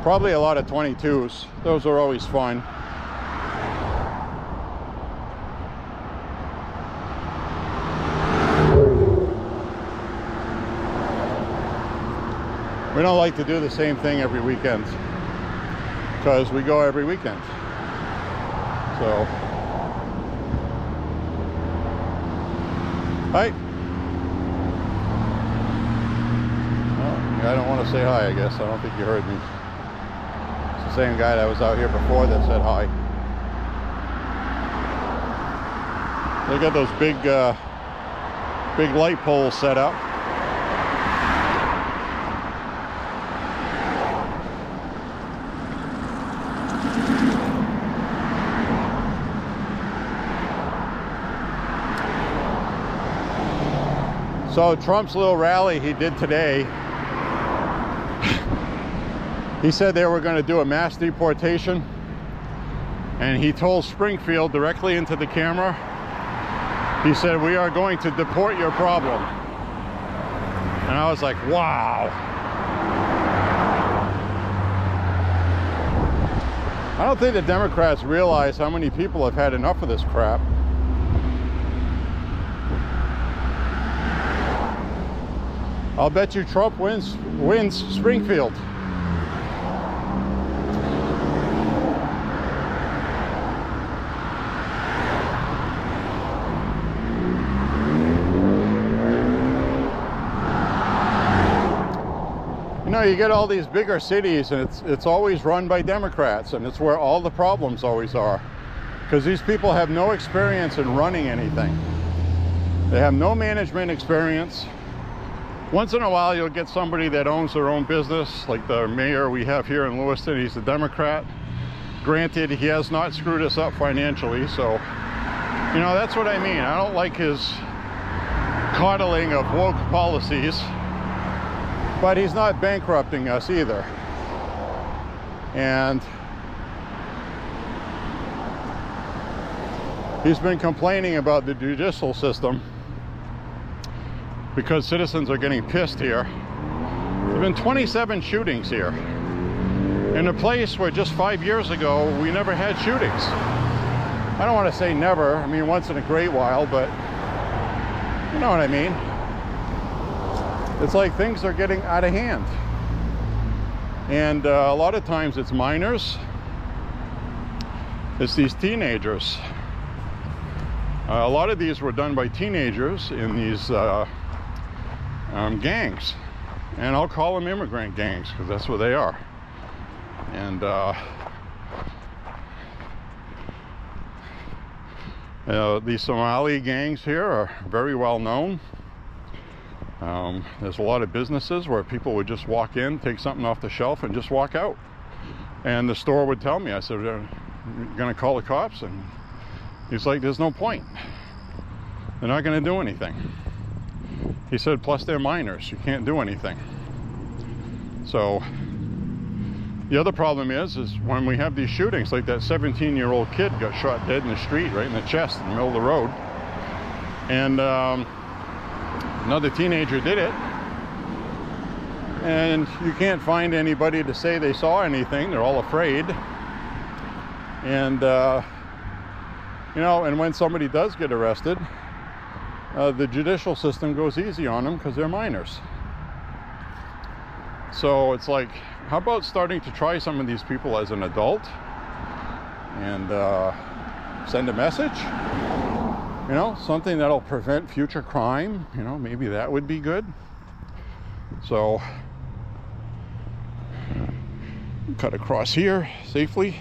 A: Probably a lot of 22s. Those are always fun. We don't like to do the same thing every weekend because we go every weekend. So, hi. Oh, I don't want to say hi, I guess. I don't think you heard me. It's the same guy that was out here before that said hi. They got those big light poles set up. So Trump's little rally he did today, he said they were going to do a mass deportation, and he told Springfield directly into the camera, he said, "We are going to deport your problem." And I was like, wow. I don't think the Democrats realize how many people have had enough of this crap. I'll bet you Trump wins Springfield. You know, you get all these bigger cities and it's always run by Democrats, and it's where all the problems always are. Because these people have no experience in running anything. They have no management experience. Once in a while you'll get somebody that owns their own business, like the mayor we have here in Lewiston. He's a Democrat. Granted, he has not screwed us up financially, so you know, that's what I mean. I don't like his coddling of woke policies, but he's not bankrupting us either. And he's been complaining about the judicial system because citizens are getting pissed here. There have been 27 shootings here in a place where just 5 years ago we never had shootings. I don't want to say never, I mean once in a great while, but you know what I mean. It's like things are getting out of hand, and a lot of times it's minors, it's these teenagers. A lot of these were done by teenagers in these gangs, and I'll call them immigrant gangs because that's what they are. And these Somali gangs here are very well known. There's a lot of businesses where people would just walk in, take something off the shelf and just walk out, and the store would tell me, I said, "You're gonna call the cops?" And he's like, "There's no point, they're not gonna do anything." He said, "Plus they're minors, you can't do anything." So the other problem is when we have these shootings, like that 17-year-old kid got shot dead in the street, right in the chest in the middle of the road, and another teenager did it, and you can't find anybody to say they saw anything. They're all afraid. And you know, and when somebody does get arrested, the judicial system goes easy on them because they're minors. So it's like, how about starting to try some of these people as an adult and send a message? You know, something that'll prevent future crime. You know, maybe that would be good. So, cut across here safely.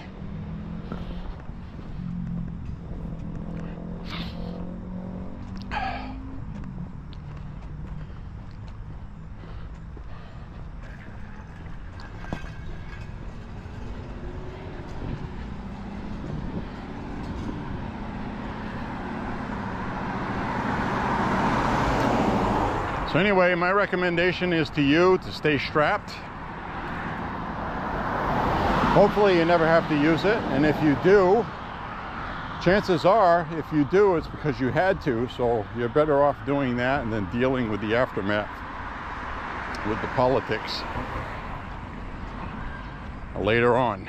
A: So anyway, my recommendation is to you to stay strapped. Hopefully you never have to use it, and if you do, chances are, if you do, it's because you had to, so you're better off doing that and then dealing with the aftermath, with the politics later on.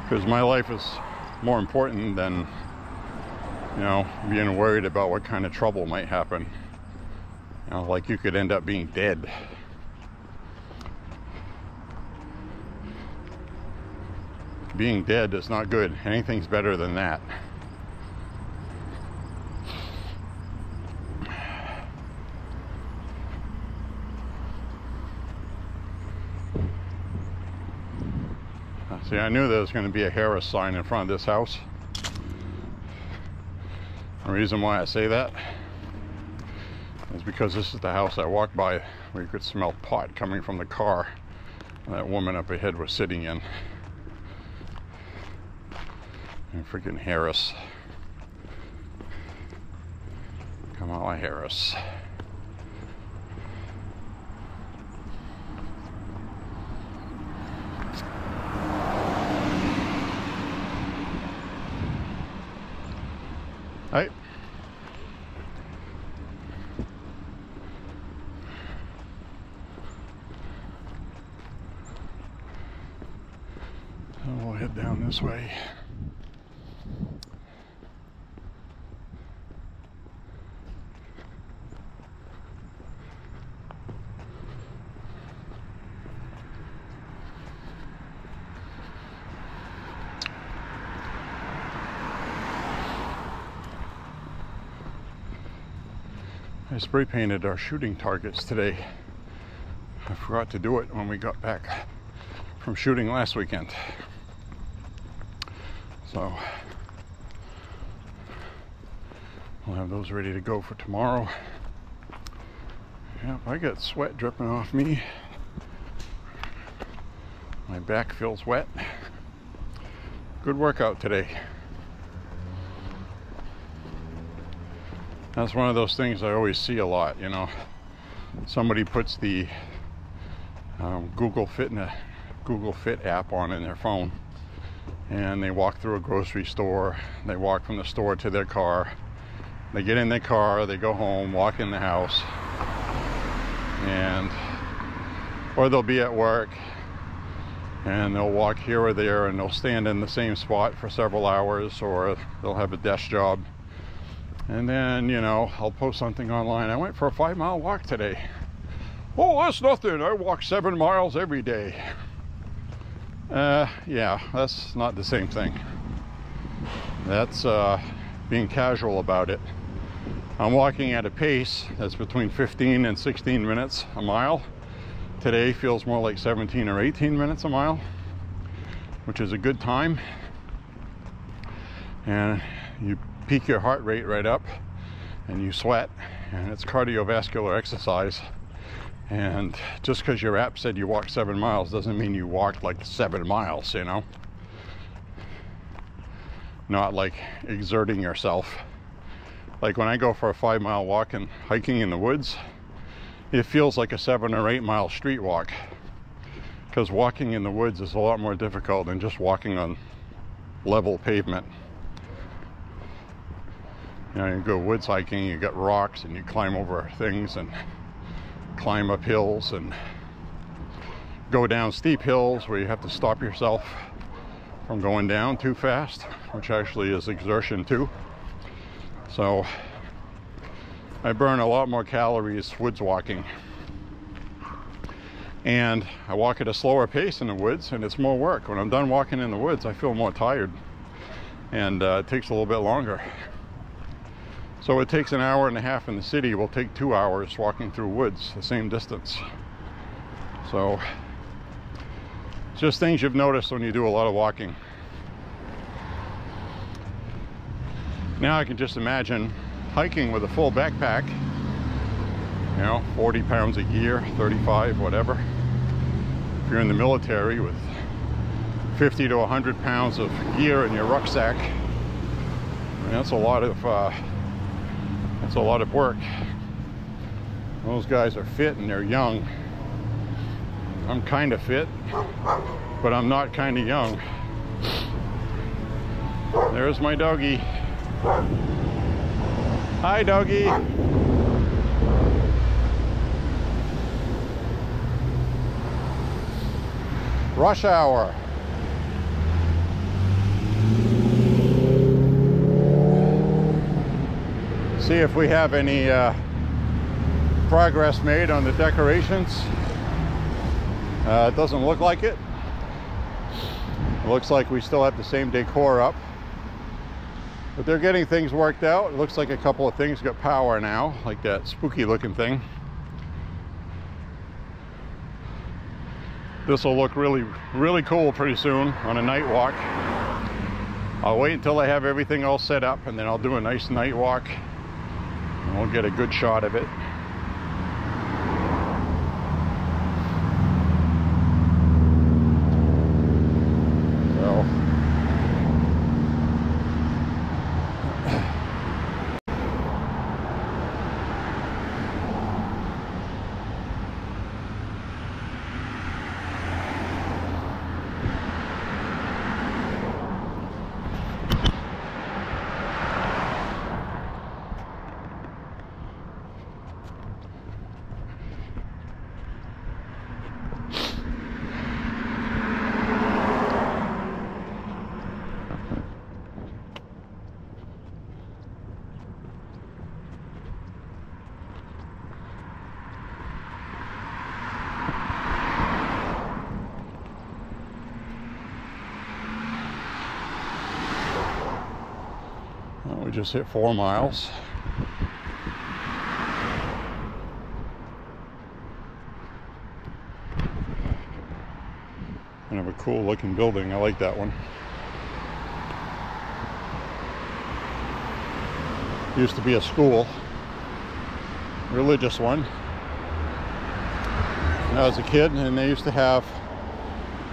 A: Because my life is more important than, you know, being worried about what kind of trouble might happen. You know, like you could end up being dead. Being dead is not good. Anything's better than that. See, I knew there was going to be a Harris sign in front of this house. The reason why I say that is because this is the house I walked by where you could smell pot coming from the car that woman up ahead was sitting in. And freaking Harris. Kamala Harris. Right. So we'll head down this way. I spray painted our shooting targets today. I forgot to do it when we got back from shooting last weekend. So we'll have those ready to go for tomorrow. Yep, I got sweat dripping off me. My back feels wet. Good workout today. That's one of those things I always see a lot, you know. Somebody puts the Google Fit app on in their phone, and they walk through a grocery store. They walk from the store to their car. They get in their car, they go home, walk in the house, and or they'll be at work and they'll walk here or there, and they'll stand in the same spot for several hours, or they'll have a desk job. And then, you know, I'll post something online. I went for a 5-mile walk today. Oh, that's nothing. I walk 7 miles every day. Yeah, that's not the same thing. That's being casual about it. I'm walking at a pace that's between 15 and 16 minutes a mile. Today feels more like 17 or 18 minutes a mile, which is a good time. And you peak your heart rate right up and you sweat, and it's cardiovascular exercise. And just because your app said you walked 7 miles doesn't mean you walked like 7 miles, you know. Not like exerting yourself. Like when I go for a 5-mile walk and hiking in the woods, it feels like a 7 or 8 mile street walk, because walking in the woods is a lot more difficult than just walking on level pavement. You know, you go woods hiking, you got rocks, and you climb over things and climb up hills and go down steep hills where you have to stop yourself from going down too fast, which actually is exertion too. So I burn a lot more calories woods walking. And I walk at a slower pace in the woods, and it's more work. When I'm done walking in the woods, I feel more tired, and it takes a little bit longer. So it takes an hour and a half in the city. Will take 2 hours walking through woods, the same distance. So just things you've noticed when you do a lot of walking. Now I can just imagine hiking with a full backpack, you know, 40 pounds a year, 35, whatever. If you're in the military with 50 to 100 pounds of gear in your rucksack, I mean, that's a lot of work. Those guys are fit and they're young. I'm kind of fit, but I'm not kind of young. There's my doggy. Hi, doggy. Rush hour. See if we have any progress made on the decorations. It doesn't look like it. It looks like we still have the same decor up. But they're getting things worked out. It looks like a couple of things got power now, like that spooky looking thing. This will look really, really cool pretty soon on a night walk. I'll wait until I have everything all set up, and then I'll do a nice night walk, and we'll get a good shot of it. We just hit 4 miles. Kind of a cool looking building. I like that one. Used to be a school, religious one. When I was a kid, and they used to have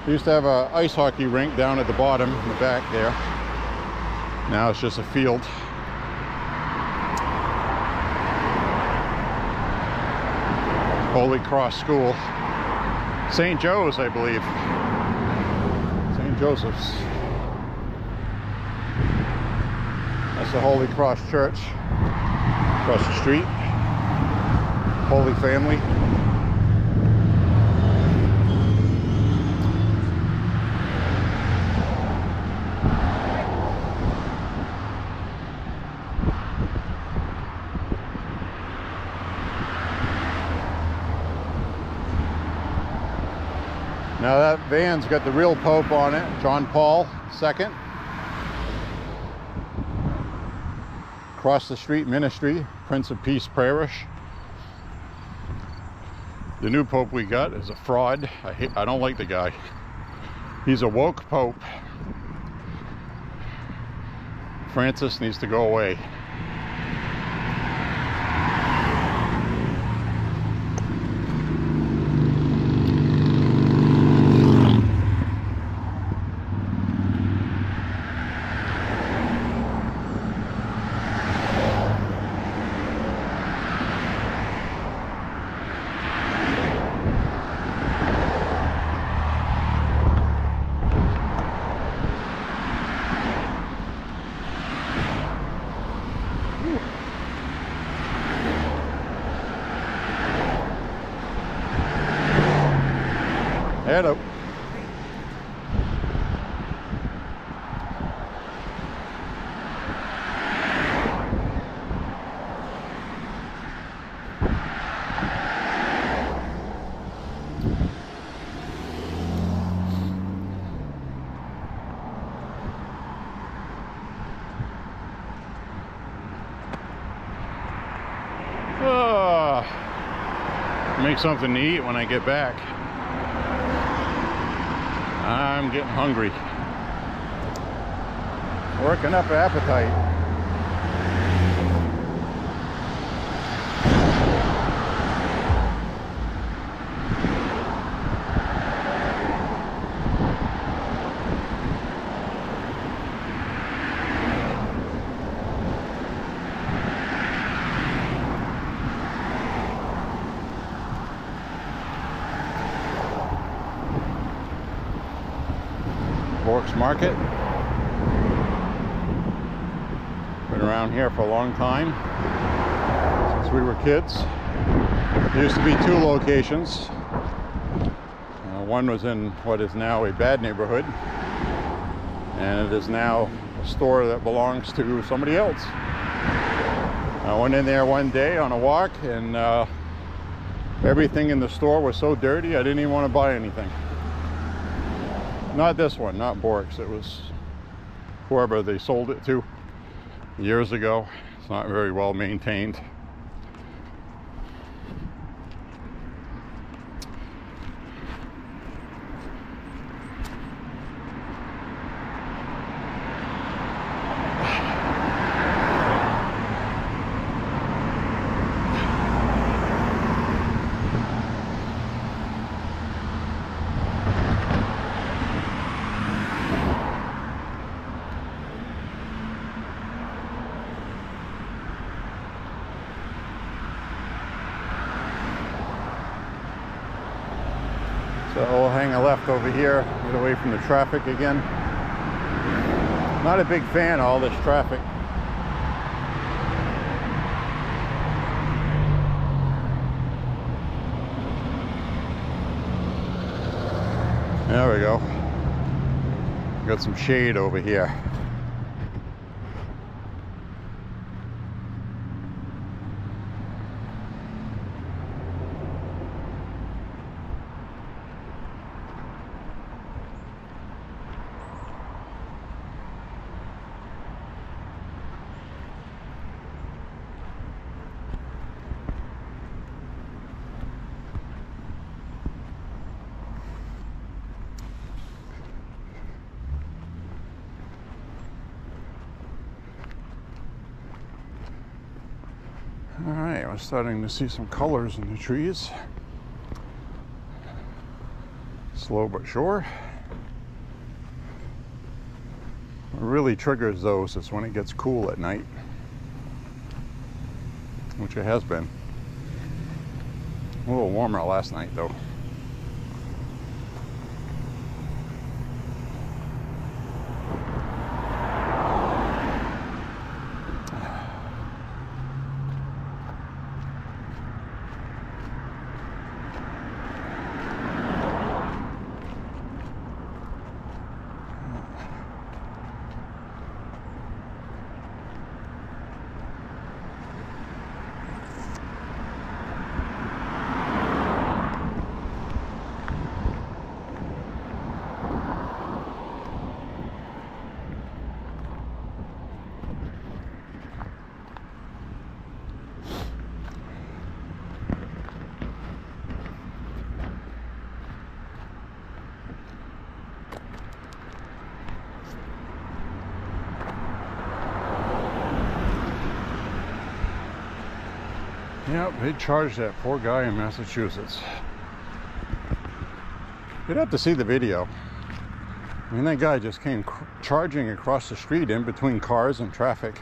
A: a ice hockey rink down at the bottom in the back there. Now it's just a field. Holy Cross School. St. Joe's, I believe. St. Joseph's. That's the Holy Cross Church. Across the street. Holy Family. Now that van's got the real Pope on it, John Paul II. Across the street ministry, Prince of Peace Parish. The new Pope we got is a fraud. I don't like the guy. He's a woke Pope. Francis needs to go away. Hello. Make something to eat when I get back. I'm getting hungry. Working up an appetite. Market. Been around here for a long time, since we were kids. There used to be two locations. One was in what is now a bad neighborhood, and it is now a store that belongs to somebody else. I went in there one day on a walk, and everything in the store was so dirty I didn't even want to buy anything. Not this one, not Bork's. It was whoever they sold it to years ago. It's not very well maintained. So we'll hang a left over here, get away from the traffic again. Not a big fan of all this traffic. There we go. Got some shade over here. All right, we're starting to see some colors in the trees. Slow but sure. What really triggers those is when it gets cool at night, which it has been. A little warmer last night though. Yep, they charged that poor guy in Massachusetts. You'd have to see the video. I mean, that guy just came charging across the street in between cars and traffic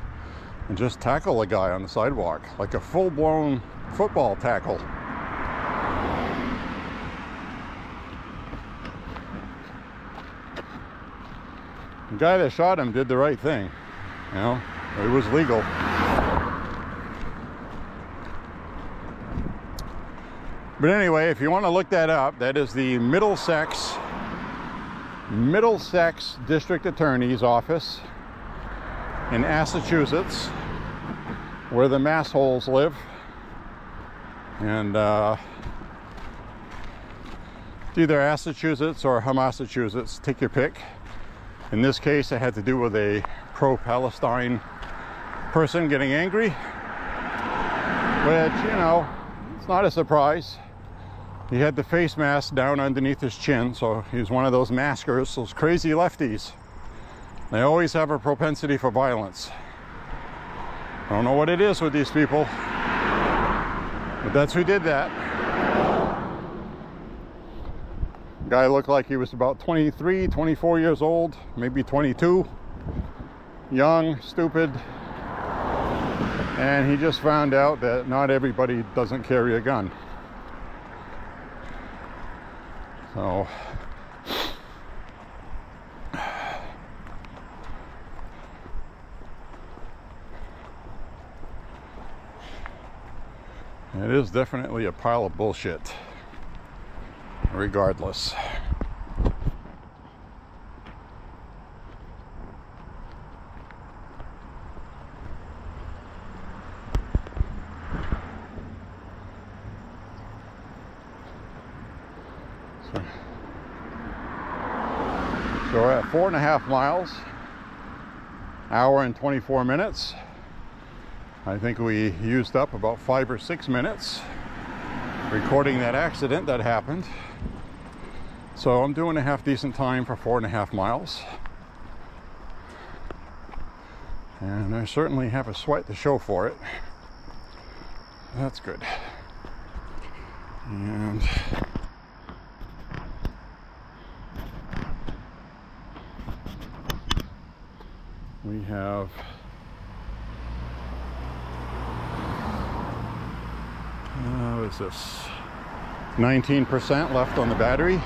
A: and just tackled a guy on the sidewalk like a full-blown football tackle. The guy that shot him did the right thing. You know, it was legal. But anyway, if you want to look that up, that is the Middlesex District Attorney's Office in Massachusetts, where the massholes live. And it's either Massachusetts or Massachusetts, take your pick. In this case, it had to do with a pro-Palestine person getting angry, which, you know, it's not a surprise. He had the face mask down underneath his chin, so he's one of those maskers, those crazy lefties. They always have a propensity for violence. I don't know what it is with these people, but that's who did that. The guy looked like he was about 23, 24 years old, maybe 22. Young, stupid. And he just found out that not everybody doesn't carry a gun. So It is definitely a pile of bullshit, regardless. So we're at 4.5 miles, hour and 24 minutes. I think we used up about 5 or 6 minutes recording that accident that happened. So I'm doing a half decent time for 4.5 miles. And I certainly have a sweat to show for it. That's good. And we have what is this? 19% left on the battery.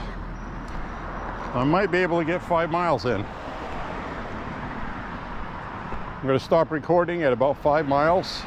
A: I might be able to get 5 miles in. I'm going to stop recording at about 5 miles.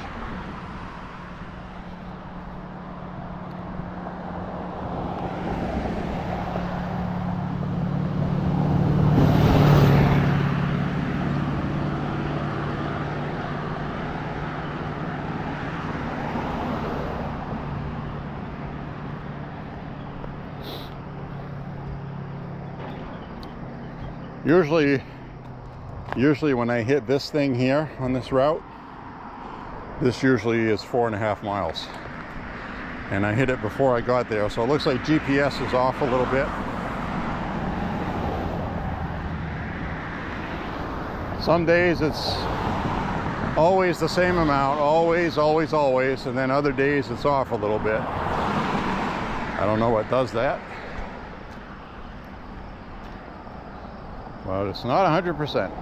A: Usually when I hit this thing here on this route, this usually is 4.5 miles. And I hit it before I got there, so it looks like GPS is off a little bit. Some days it's always the same amount, always, and then other days it's off a little bit. I don't know what does that. But it's not 100%.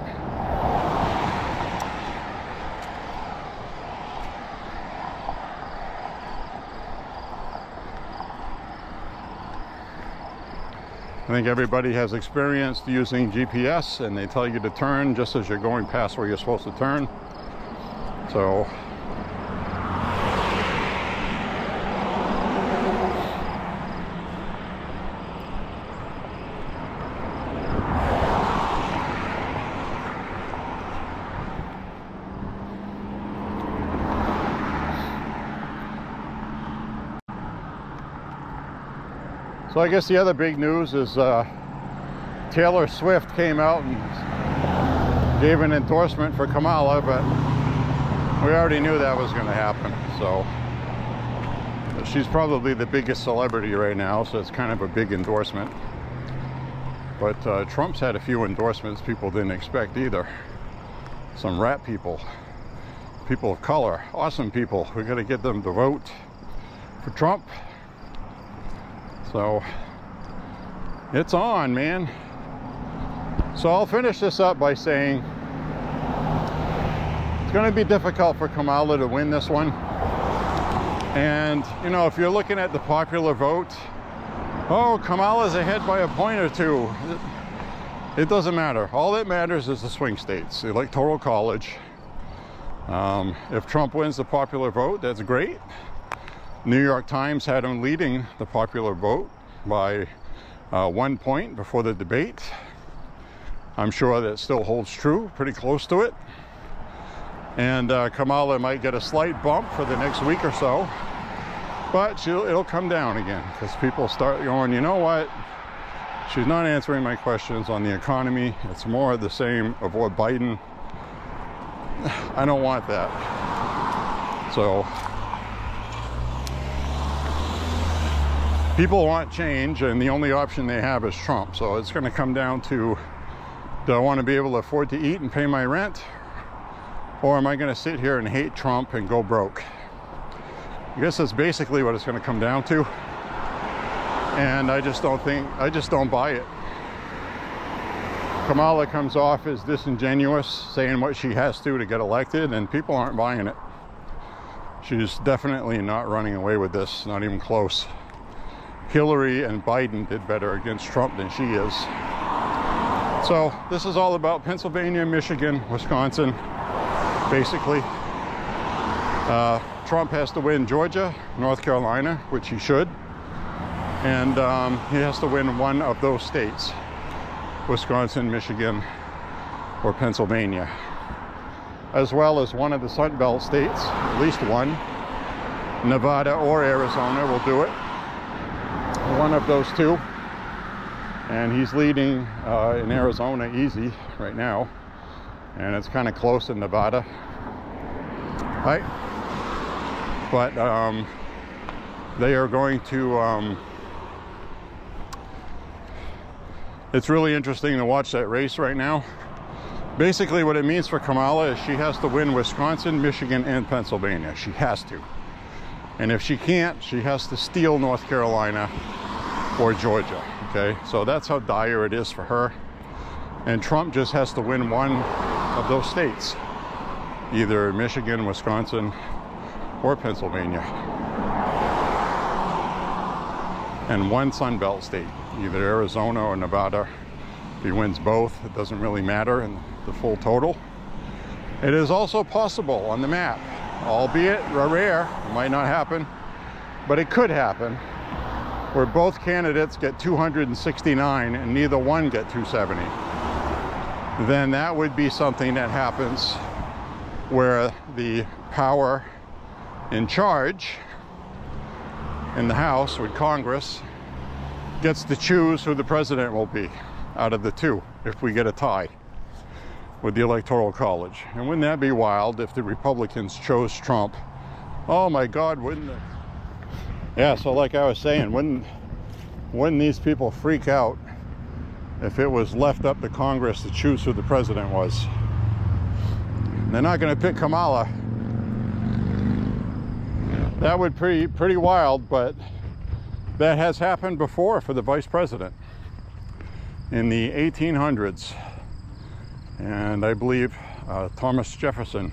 A: I think everybody has experienced using GPS, and they tell you to turn just as you're going past where you're supposed to turn. So I guess the other big news is Taylor Swift came out and gave an endorsement for Kamala, but we already knew that was going to happen. So she's probably the biggest celebrity right now, so it's kind of a big endorsement. But Trump's had a few endorsements people didn't expect either. Some rap people, people of color, awesome people. We got to get them to vote for Trump. So it's on, man. So I'll finish this up by saying it's going to be difficult for Kamala to win this one. And, you know, if you're looking at the popular vote, oh, Kamala's ahead by a point or two. It doesn't matter. All that matters is the swing states, the Electoral College. If Trump wins the popular vote, that's great. New York Times had him leading the popular vote by 1 point before the debate. I'm sure that still holds true, pretty close to it. And Kamala might get a slight bump for the next week or so, but it'll come down again because people start going, you know what? She's not answering my questions on the economy. It's more of the same of what Biden. I don't want that. So people want change, and the only option they have is Trump. So it's going to come down to, do I want to be able to afford to eat and pay my rent? Or am I going to sit here and hate Trump and go broke? I guess that's basically what it's going to come down to. And I just don't buy it. Kamala comes off as disingenuous, saying what she has to get elected, and people aren't buying it. She's definitely not running away with this, not even close. Hillary and Biden did better against Trump than she is. So this is all about Pennsylvania, Michigan, Wisconsin, basically. Trump has to win Georgia, North Carolina, which he should, and he has to win one of those states, Wisconsin, Michigan, or Pennsylvania, as well as one of the Sun Belt states, at least one. Nevada or Arizona will do it, one of those two, and he's leading in Arizona easy right now, and it's kind of close in Nevada, right? But they are going to it's really interesting to watch that race right now. Basically what it means for Kamala is she has to win Wisconsin, Michigan, and Pennsylvania. She has to. And if she can't, she has to steal North Carolina or Georgia, okay? So that's how dire it is for her. And Trump just has to win one of those states, either Michigan, Wisconsin, or Pennsylvania. And one Sun Belt state, either Arizona or Nevada. If he wins both, it doesn't really matter in the full total. It is also possible on the map, albeit rare, it might not happen, but it could happen, where both candidates get 269 and neither one get 270. Then that would be something that happens where the power in charge in the House with Congress gets to choose who the president will be out of the two if we get a tie with the Electoral College. And wouldn't that be wild if the Republicans chose Trump? Oh my God, wouldn't it? Yeah, so like I was saying, wouldn't these people freak out if it was left up to Congress to choose who the president was? They're not going to pick Kamala. That would be pretty wild, but that has happened before for the vice president in the 1800s. And I believe Thomas Jefferson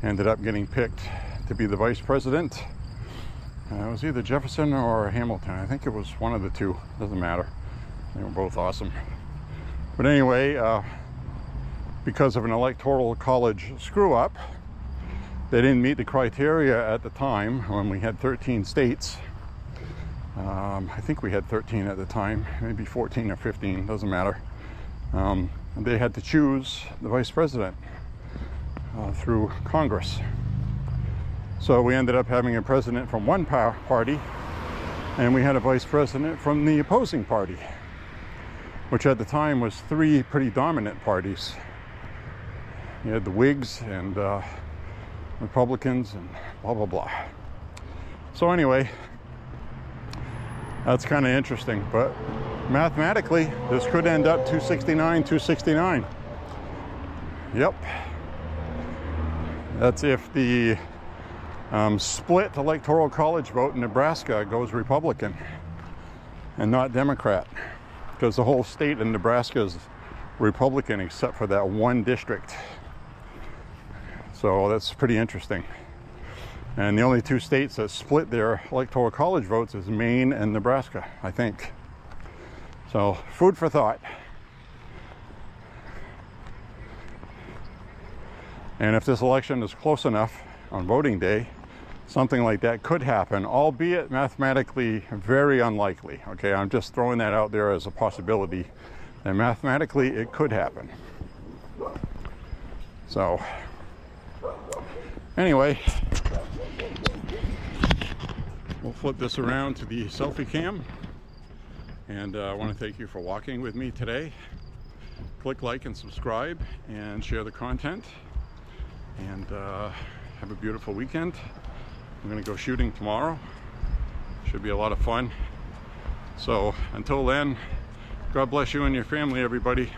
A: ended up getting picked to be the vice president. It was either Jefferson or Hamilton. I think it was one of the two. Doesn't matter. They were both awesome. But anyway, because of an electoral college screw up, they didn't meet the criteria at the time when we had 13 states. I think we had 13 at the time, maybe 14 or 15, doesn't matter. They had to choose the vice president through Congress. So we ended up having a president from one party, and we had a vice president from the opposing party, which at the time was three pretty dominant parties. You had the Whigs and Republicans and blah, blah, blah. So anyway, that's kind of interesting, but mathematically, this could end up 269. Yep. That's if the split electoral college vote in Nebraska goes Republican and not Democrat, because the whole state in Nebraska is Republican except for that one district. So that's pretty interesting. And the only two states that split their electoral college votes is Maine and Nebraska, I think. So, food for thought. And if this election is close enough on voting day, something like that could happen, albeit mathematically very unlikely. Okay, I'm just throwing that out there as a possibility. And mathematically, it could happen. So, anyway, we'll flip this around to the selfie cam. And I want to thank you for walking with me today. Click like and subscribe and share the content. And have a beautiful weekend. I'm going to go shooting tomorrow. Should be a lot of fun. So until then, God bless you and your family, everybody.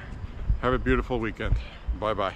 A: Have a beautiful weekend. Bye-bye.